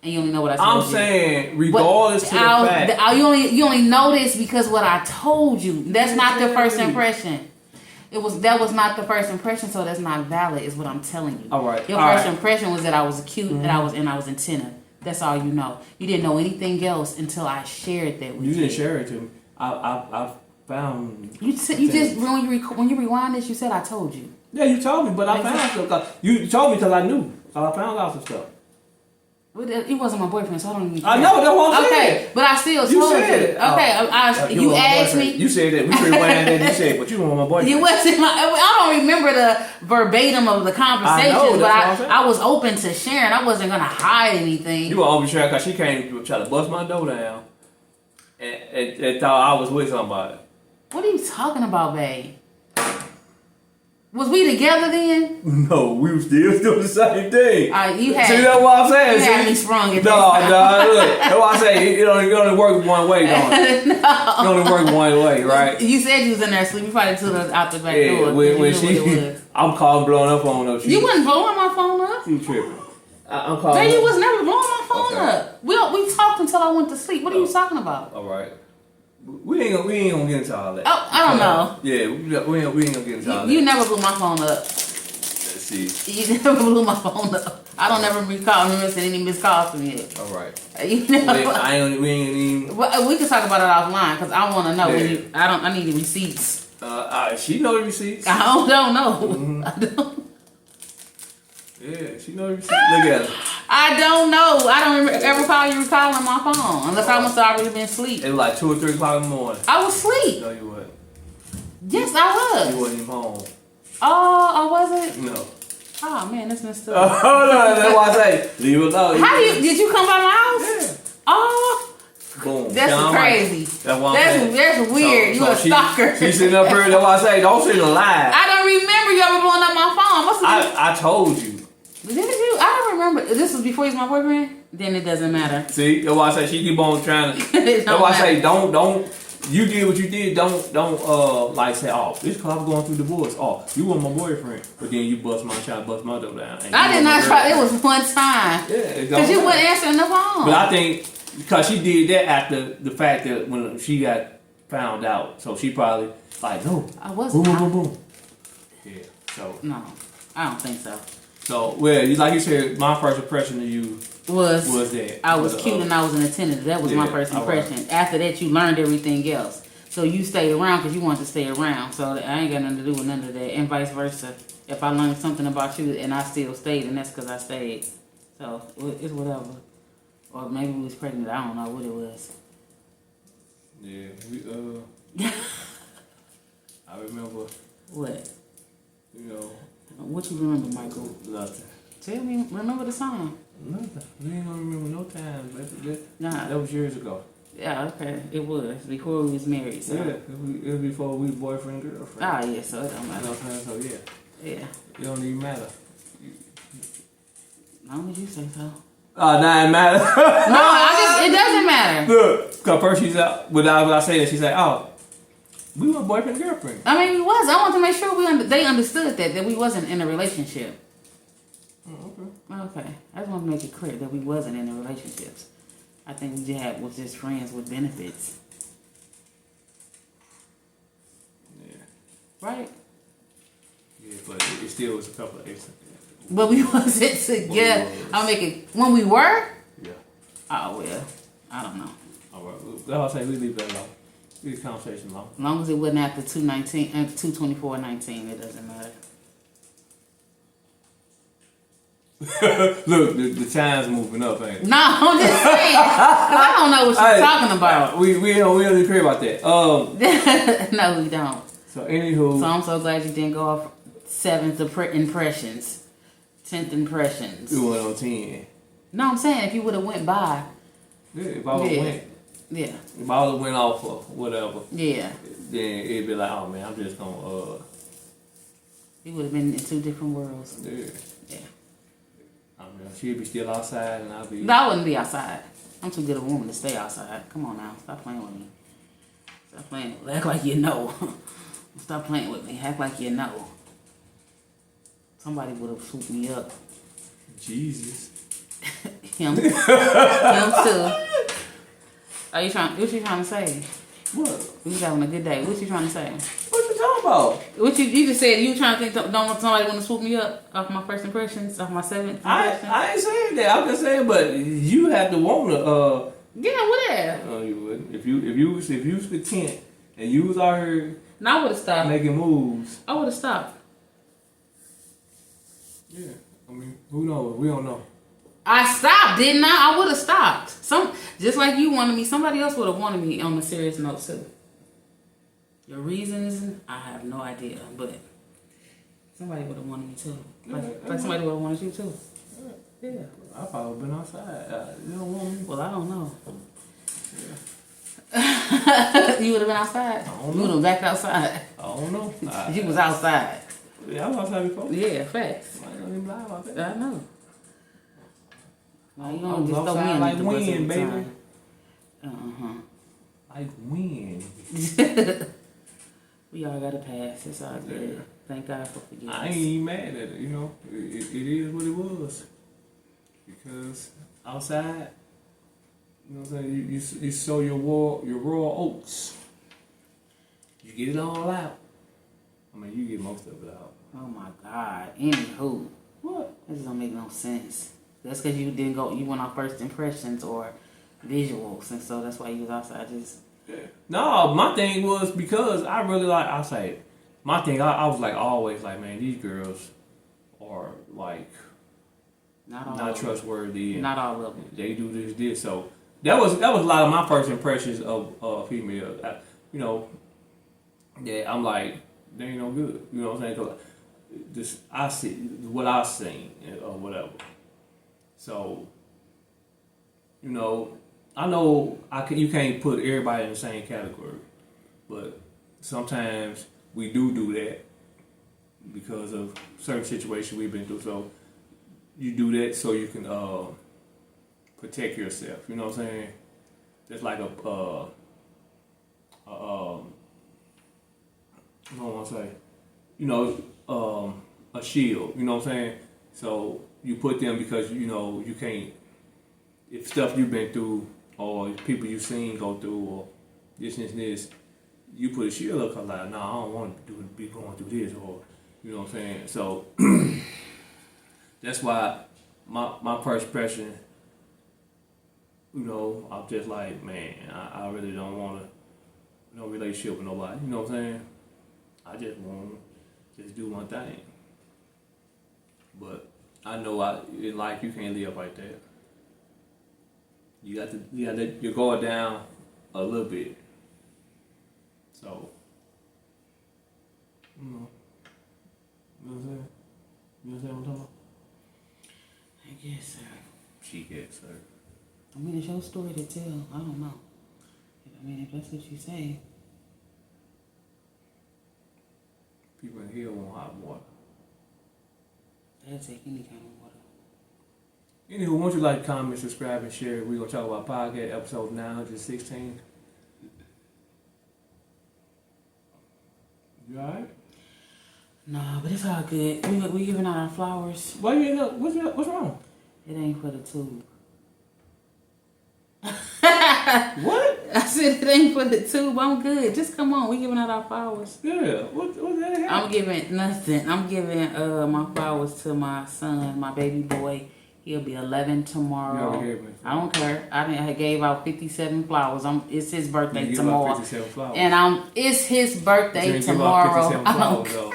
Speaker 1: and you only know what I told
Speaker 3: I'm
Speaker 1: you.
Speaker 3: saying, regardless to the fact.
Speaker 1: You only know this because what I told you. That's not the first impression. That was not the first impression, so that's not valid. Is what I'm telling you.
Speaker 3: All right.
Speaker 1: Your first impression was that I was cute and I was attentive. That's all you know. You didn't know anything else until I shared that with you.
Speaker 3: You didn't share it to me. I found.
Speaker 1: You just when you rewind this, you said I told you.
Speaker 3: Yeah, you told me, but I found stuff. You told me because I knew. So I found out some stuff.
Speaker 1: Well, it wasn't my boyfriend, so I don't even.
Speaker 3: I know, that's what I'm
Speaker 1: Okay,
Speaker 3: saying.
Speaker 1: but I still told
Speaker 3: You
Speaker 1: you.
Speaker 3: said it.
Speaker 1: Okay, you
Speaker 3: want my
Speaker 1: asked
Speaker 3: boyfriend.
Speaker 1: me.
Speaker 3: You said that. We rewind that. You said, but you want my boyfriend.
Speaker 1: You wasn't my. I don't remember the verbatim of the conversations,
Speaker 3: I know,
Speaker 1: but
Speaker 3: that's what I'm saying.
Speaker 1: I was open to sharing. I wasn't gonna hide anything.
Speaker 3: You were oversharing because she came to try to bust my door down and thought I was with somebody.
Speaker 1: What are you talking about, babe? Was we together then?
Speaker 3: No, we were still doing the same thing.
Speaker 1: You had.
Speaker 3: See, that's what I'm saying.
Speaker 1: You had me sprung at
Speaker 3: No,
Speaker 1: this time.
Speaker 3: look. That's why I say it only works one way, don't it?
Speaker 1: No.
Speaker 3: It only works one way, right?
Speaker 1: You said you was in there asleep. You probably took us out the back
Speaker 3: Yeah,
Speaker 1: door.
Speaker 3: when she, I'm calling, blowing up on her.
Speaker 1: You wasn't blowing my phone up.
Speaker 3: You tripping? I'm calling.
Speaker 1: Man,
Speaker 3: her.
Speaker 1: you was never blowing my phone
Speaker 3: Okay.
Speaker 1: up. We talked until I went to sleep. What are you talking about?
Speaker 3: All right. We ain't gonna get into all that.
Speaker 1: Oh, I don't know.
Speaker 3: Yeah, we ain't gonna get into all that.
Speaker 1: You never blew my phone up.
Speaker 3: Let's see.
Speaker 1: You never blew my phone up. I don't never recall missing any missed calls from you.
Speaker 3: All right.
Speaker 1: You know,
Speaker 3: We ain't even.
Speaker 1: but we can talk about it offline because I want to know.
Speaker 3: Yeah.
Speaker 1: When you, I need the receipts.
Speaker 3: She know the receipts.
Speaker 1: I don't know.
Speaker 3: Mm-hmm.
Speaker 1: I don't.
Speaker 3: Yeah, she know the receipts. Look at her.
Speaker 1: I don't know. I don't ever call you recalling my phone unless I must have already been asleep.
Speaker 3: It was like 2 or 3 o'clock in the morning.
Speaker 1: I was asleep.
Speaker 3: No, you wasn't.
Speaker 1: Yes, I
Speaker 3: You
Speaker 1: was.
Speaker 3: wasn't even home.
Speaker 1: Oh, I wasn't.
Speaker 3: No.
Speaker 1: Oh man, that's messed
Speaker 3: Oh,
Speaker 1: up.
Speaker 3: no, that's why I say leave it alone.
Speaker 1: How did you come by my house?
Speaker 3: Yeah.
Speaker 1: Oh,
Speaker 3: Boom.
Speaker 1: that's
Speaker 3: Down
Speaker 1: crazy.
Speaker 3: That's why I'm saying.
Speaker 1: That's weird. You a stalker.
Speaker 3: She sitting up here. That's why I say don't sit alive.
Speaker 1: I don't remember you ever blowing up my phone. Must have been.
Speaker 3: I told you.
Speaker 1: Did you? I don't remember. This was before he was my boyfriend. Then it doesn't matter.
Speaker 3: See, that's why I say she keep on trying to.
Speaker 1: It
Speaker 3: That's why I say
Speaker 1: matter.
Speaker 3: don't. You did what you did. Don't like say, oh, this club going through divorce. Oh, you want my boyfriend, but then you try to bust my door down. And
Speaker 1: I
Speaker 3: you
Speaker 1: did
Speaker 3: want
Speaker 1: not
Speaker 3: my
Speaker 1: try. It
Speaker 3: girl.
Speaker 1: was one time.
Speaker 3: Yeah, it
Speaker 1: Because
Speaker 3: don't
Speaker 1: you
Speaker 3: matter.
Speaker 1: wouldn't answering the phone.
Speaker 3: But I think because she did that after the fact that when she got found out, so she probably like no.
Speaker 1: I wasn't.
Speaker 3: Boom, boom, boom, boom. Yeah. So
Speaker 1: No, I don't think so.
Speaker 3: well, like you said, my first impression of you
Speaker 1: Was
Speaker 3: that
Speaker 1: I was cute and I was an attentive. That was my
Speaker 3: Yeah,
Speaker 1: first
Speaker 3: all right.
Speaker 1: impression. After that, you learned everything else. So you stayed around because you wanted to stay around. So I ain't got nothing to do with none of that, and vice versa. If I learned something about you and I still stayed, and that's because I stayed. So it's whatever. Or maybe we was pregnant. I don't know what it was.
Speaker 3: Yeah, I remember.
Speaker 1: What?
Speaker 3: You know,
Speaker 1: What you remember, Michael?
Speaker 3: nothing.
Speaker 1: Tell me. Remember the song?
Speaker 3: Nothing. We ain't gonna remember no time.
Speaker 1: Nah.
Speaker 3: That was years ago.
Speaker 1: Yeah. Okay. It was before we was married. So.
Speaker 3: Yeah, it was before we boyfriend girlfriend.
Speaker 1: Ah, yeah. So it don't
Speaker 3: You know
Speaker 1: matter.
Speaker 3: what I'm saying? So yeah,
Speaker 1: Yeah.
Speaker 3: it don't even matter.
Speaker 1: As long as you say so.
Speaker 3: Nah, it matter.
Speaker 1: No, it doesn't matter.
Speaker 3: Look, cause first she's out. Without I say that, she said, "Oh, we were boyfriend and girlfriend."
Speaker 1: I mean, we was. I want to make sure they understood that we wasn't in a relationship. Okay. I just want to make it clear that we wasn't in a relationships. I think we was just friends with benefits.
Speaker 3: Yeah,
Speaker 1: Right?
Speaker 3: yeah, but it still was a couple of extra.
Speaker 1: But we wasn't together.
Speaker 3: Well, we was.
Speaker 1: I'll make it when we were?
Speaker 3: Yeah.
Speaker 1: Oh well. I don't know.
Speaker 3: All right. That's what I say. We leave that alone. Leave the conversation alone.
Speaker 1: As long as it wasn't after 2:19 and 2:24:19, it doesn't matter.
Speaker 3: Look, the time's moving up, ain't it?
Speaker 1: No, I'm just saying. 'Cause I don't know what you're
Speaker 3: Hey,
Speaker 1: talking about.
Speaker 3: We don't really care about that.
Speaker 1: No, we don't.
Speaker 3: So anywho,
Speaker 1: So I'm so glad you didn't go off 7th impressions, 10th impressions.
Speaker 3: we went on 10.
Speaker 1: No, I'm saying if you would have went by,
Speaker 3: Yeah, if I would
Speaker 1: Yeah.
Speaker 3: went,
Speaker 1: yeah,
Speaker 3: if I would went off or whatever,
Speaker 1: yeah,
Speaker 3: then it'd be like, oh man, I'm just gonna
Speaker 1: you would have been in two different worlds.
Speaker 3: yeah.
Speaker 1: Yeah,
Speaker 3: I mean, she'd be still outside and I'll be.
Speaker 1: but I wouldn't be outside. I'm too good a woman to stay outside. Come on now, stop playing with me. Stop playing. Act like you know. Stop playing with me. Act like you know. Somebody would have swooped me up.
Speaker 3: Jesus.
Speaker 1: Him too. Are you trying? What you trying to say?
Speaker 3: What?
Speaker 1: We was having a good day. What you trying to say?
Speaker 3: What you talking about?
Speaker 1: What you just said? You trying to think? Don't want somebody want to swoop me up off my first impressions, off my 7th impression?
Speaker 3: I ain't saying that. I'm just saying, but you have to want to.
Speaker 1: Yeah, whatever.
Speaker 3: No, you wouldn't. If you was content and you was out here
Speaker 1: No, I would have stopped.
Speaker 3: making moves.
Speaker 1: I would have stopped.
Speaker 3: Yeah. I mean, who knows? We don't know.
Speaker 1: I stopped, didn't I? I would have stopped. Just like you wanted me, somebody else would have wanted me on a serious note too. Your reasons, I have no idea, but somebody would have wanted me too. Like somebody would have wanted you too. Yeah.
Speaker 3: I probably been outside. You don't want me.
Speaker 1: Well, I don't know. You would have been outside.
Speaker 3: I don't
Speaker 1: You would have backed outside.
Speaker 3: I don't know.
Speaker 1: You was outside.
Speaker 3: Yeah, I was outside before.
Speaker 1: Yeah, facts.
Speaker 3: I don't even lie about that.
Speaker 1: I know. No, you
Speaker 3: I
Speaker 1: don't
Speaker 3: was
Speaker 1: just throw me
Speaker 3: outside
Speaker 1: in
Speaker 3: like
Speaker 1: the bus every
Speaker 3: wind, baby.
Speaker 1: time. Uh-huh.
Speaker 3: Like wind.
Speaker 1: We all got a pass. It's all good. Thank God for forgiveness.
Speaker 3: I ain't even mad at it, you know. It is what it was. Because outside, you know what I'm saying, you sow your raw oats. You get it all out. I mean, you get most of it out.
Speaker 1: Oh my God. Anywho.
Speaker 3: What?
Speaker 1: This don't make no sense. That's because you went off first impressions or visuals, and so that's why you was outside just...
Speaker 3: Yeah. No, my thing was because I really like, my thing, I was like always like, man, these girls are like not trustworthy. And
Speaker 1: not all of them.
Speaker 3: they do this. So that was a lot of my first impressions of female. You know, yeah, I'm like, they ain't no good. You know what I'm saying? 'Cause this, I see what I seen or whatever. So, you know, I know you can't put everybody in the same category, but sometimes we do that because of certain situations we've been through. So you do that so you can protect yourself. You know what I'm saying? It's like I don't want to say, you know, a shield. You know what I'm saying? So you put them because you know you can't. If stuff you've been through or people you've seen go through or this, you put a shield up because like, no, I don't want to be going through this or, you know what I'm saying? So that's why my first impression, you know, I'm just like, man, I really don't want no relationship with nobody. You know what I'm saying? I just want to just do one thing. But I know in life you can't live like that. You got to let your guard down a little bit. So, you know what I'm saying? You understand what I'm talking about?
Speaker 1: I guess so.
Speaker 3: She gets her.
Speaker 1: I mean, it's your story to tell. I don't know. I mean, if that's what you say.
Speaker 3: People in here want hot water.
Speaker 1: They'll take any kind of water.
Speaker 3: Anywho, once you like, comment, subscribe, and share, we're going to talk about podcast episode 916. You alright?
Speaker 1: Nah, but it's all good. We giving out our flowers.
Speaker 3: Why you end up? What's wrong?
Speaker 1: It ain't for the tube.
Speaker 3: What?
Speaker 1: I said it ain't for the tube. I'm good. Just come on. We giving out our flowers.
Speaker 3: Yeah. What the heck?
Speaker 1: I'm giving nothing. I'm giving my flowers to my son, my baby boy. He'll be 11 tomorrow.
Speaker 3: You already gave me.
Speaker 1: I don't care. I gave out 57 flowers. It's his birthday
Speaker 3: You
Speaker 1: tomorrow.
Speaker 3: Give out 57 flowers.
Speaker 1: And it's his birthday
Speaker 3: you
Speaker 1: tomorrow.
Speaker 3: Give out 57 flowers, though.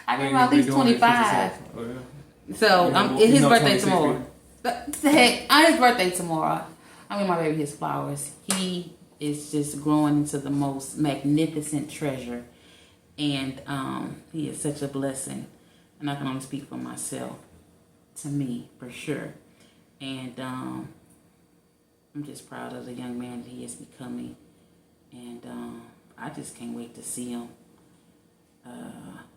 Speaker 1: I gave out at least 25.
Speaker 3: Oh, yeah.
Speaker 1: So it's his birthday tomorrow.
Speaker 3: People.
Speaker 1: His birthday tomorrow. I mean, my baby his flowers. He is just growing into the most magnificent treasure, and he is such a blessing. And I can only speak for myself. To me, for sure. And I'm just proud of the young man that he is becoming. And I just can't wait to see him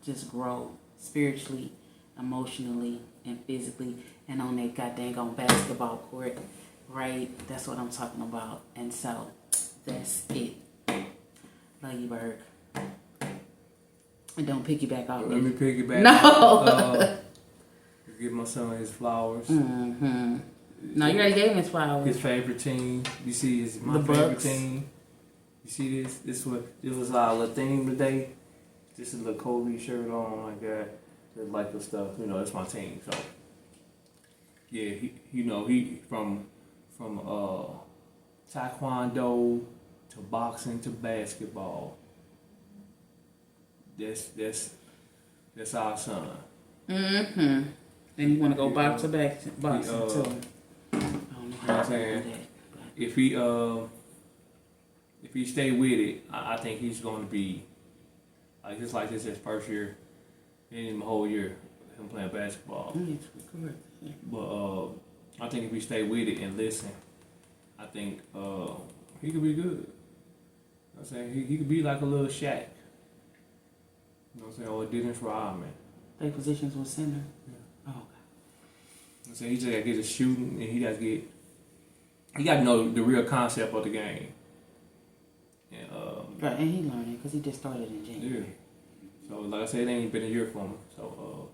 Speaker 1: just grow spiritually, emotionally, and physically, and on that goddamn basketball court. Right? That's what I'm talking about. And so, that's it. Love you, Berg. And don't piggyback off me.
Speaker 3: Let me piggyback.
Speaker 1: No!
Speaker 3: Give my son his flowers.
Speaker 1: Mm-hmm. No, you already gave him his flowers.
Speaker 3: His favorite team. You see, my
Speaker 1: The
Speaker 3: favorite
Speaker 1: Bucks.
Speaker 3: team. You see this? This was our little theme today. This is a little Kobe shirt on like that. Just like the stuff. You know, that's my team. So yeah, he from taekwondo to boxing to basketball. That's our son.
Speaker 1: Mm-hmm. And you want to go box to boxing too. I don't know
Speaker 3: You know what I'm saying? If he stay with it, I think he's going to be just like this his first year, and him a whole year him playing basketball.
Speaker 1: Correct. Yeah.
Speaker 3: But I think if he stay with it and listen, I think he could be good. You know what I'm saying he could be like a little Shaq. You know what I'm saying? Or Dennis Rodman.
Speaker 1: Their positions was center.
Speaker 3: Yeah.
Speaker 1: Oh, okay.
Speaker 3: I'm saying he just gotta get his shooting, and he got to know the real concept of the game. And
Speaker 1: Right, and he learned it because he just started in January.
Speaker 3: yeah. So like I said, it ain't been a year for him. So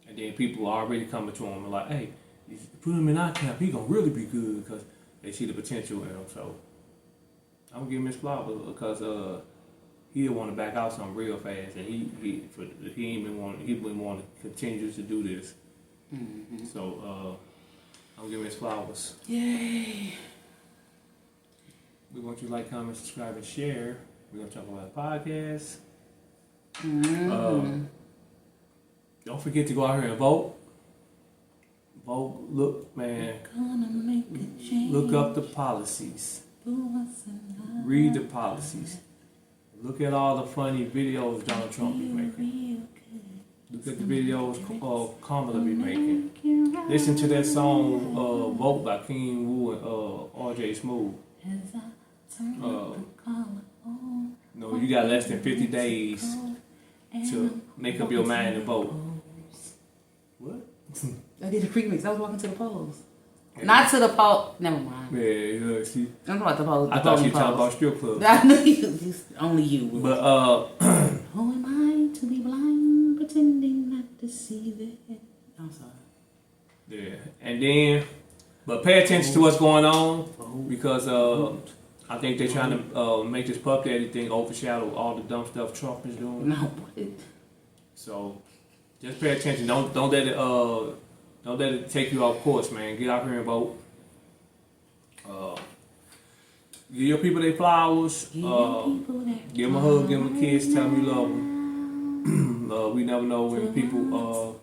Speaker 3: and then people are already coming to him and like, hey, you put him in our camp, he gonna really be good because they see the potential in him. So I'm gonna give him his flowers because he didn't want to back out something real fast, and he been want to continue to do this.
Speaker 1: Mm-hmm.
Speaker 3: So I'm gonna give him his flowers.
Speaker 1: Yay!
Speaker 3: We want you to like, comment, subscribe, and share. We're gonna talk about the podcast.
Speaker 1: Mm-hmm.
Speaker 3: Don't forget to go out here and vote. Vote. Look, man.
Speaker 1: Gonna make a change.
Speaker 3: Look up the policies. Read the policies. Look at all the funny videos Donald Trump is making. Look at the videos Kamala be making. Listen to that song Vote by King Woo and RJ Smooth. No, you got less than 50 days to make up your mind and vote. What?
Speaker 1: I did the pre-mix. I was walking to the polls. Not to the poll. Never mind.
Speaker 3: Yeah, see.
Speaker 1: I'm talking about the polls.
Speaker 3: I thought you were talking about strip clubs.
Speaker 1: I knew you. Only you would.
Speaker 3: But
Speaker 1: who am I to be blind, pretending not to see that? I'm sorry.
Speaker 3: yeah, and then, but pay attention to what's going on because I think they're trying to make this Puff Daddy thing overshadow all the dumb stuff Trump is doing.
Speaker 1: No.
Speaker 3: So just pay attention. Don't let it take you off course, man. Get out here and vote. Give your people their flowers. Give them a hug, give them a kiss, tell them you love them. We never know when people.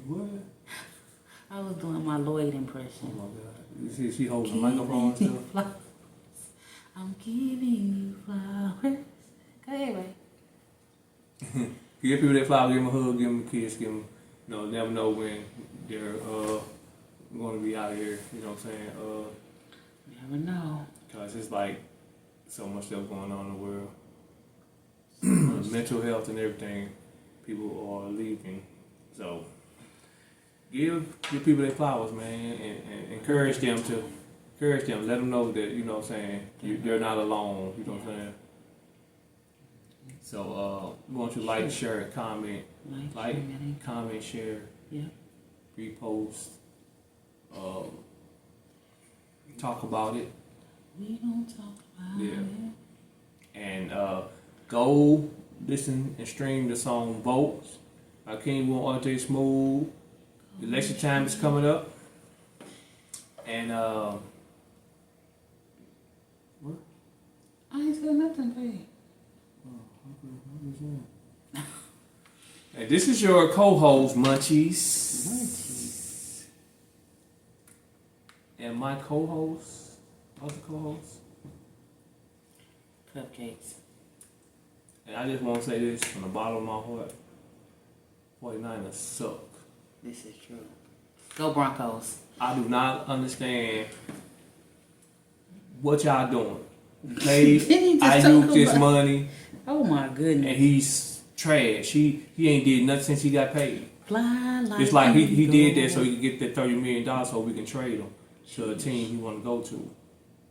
Speaker 3: What?
Speaker 1: I was doing my Lloyd
Speaker 3: Oh
Speaker 1: impression.
Speaker 3: my God! You see, she holding the microphone and stuff.
Speaker 1: Flowers. I'm giving you flowers. Go ahead, Ray.
Speaker 3: Give your people their flowers, give them a hug, give them a kiss, give them. Never know when they're going to be out here. You know what I'm saying?
Speaker 1: Never know.
Speaker 3: Cause it's like so much stuff going on in the world. Mental health and everything. People are leaving. So give people their flowers, man, and encourage them. Let them know that, you know what I'm saying, they're not alone. You know what I'm saying? So we want you to like, share, and comment. Like, comment, share, repost, talk about it.
Speaker 1: We don't talk about it.
Speaker 3: And go listen and stream the song Vote by King Woo and RJ Smooth. The election time is coming up. And what?
Speaker 1: I ain't said nothing, babe.
Speaker 3: And this is your co-host, Munchies. And my co-host, other co-host,
Speaker 1: Cupcakes.
Speaker 3: and I just want to say this from the bottom of my heart. 49ers suck.
Speaker 1: This is true. Go Broncos.
Speaker 3: I do not understand what y'all doing. Paid Ayuk this money,
Speaker 1: Oh my goodness.
Speaker 3: and he's trash. He ain't did nothing since he got paid.
Speaker 1: Fly like
Speaker 3: It's like he
Speaker 1: eagle.
Speaker 3: did that so he could get that $30 million so we can trade him to a team he want to go to.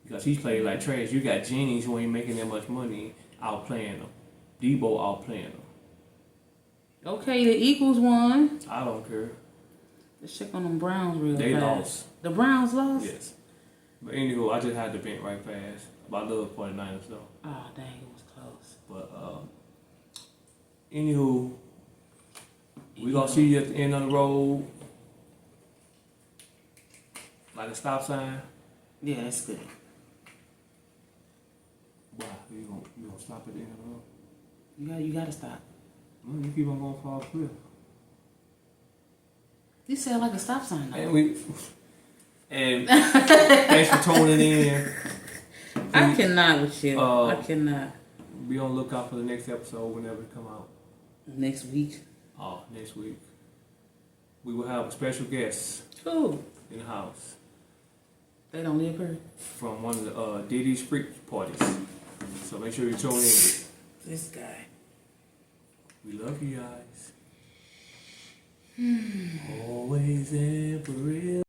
Speaker 3: Because he played like trash. You got genies who ain't making that much money outplaying them. Debo outplaying them.
Speaker 1: Okay, the Eagles won.
Speaker 3: I don't care.
Speaker 1: Let's check on them Browns real
Speaker 3: They
Speaker 1: fast.
Speaker 3: lost.
Speaker 1: The Browns lost?
Speaker 3: Yes. But anywho, I just had to vent right fast. But I love 49ers though.
Speaker 1: Oh, dang, it was close.
Speaker 3: But anywho, we gonna see you at the end of the road. Like a stop sign.
Speaker 1: Yeah, that's good.
Speaker 3: Why? You gonna stop at the end of the road?
Speaker 1: You gotta stop.
Speaker 3: Well, you keep on going for a cliff.
Speaker 1: You said like a stop sign though.
Speaker 3: And thanks for tuning in.
Speaker 1: I cannot with you.
Speaker 3: Uh,
Speaker 1: I cannot.
Speaker 3: Be on the lookout for the next episode whenever it come out.
Speaker 1: Next week.
Speaker 3: Next week. We will have a special guest
Speaker 1: Who?
Speaker 3: in the house
Speaker 1: They don't live here?
Speaker 3: from one of the Diddy's freak parties. So make sure you tune in.
Speaker 1: This guy.
Speaker 3: We love you guys. Always and for real.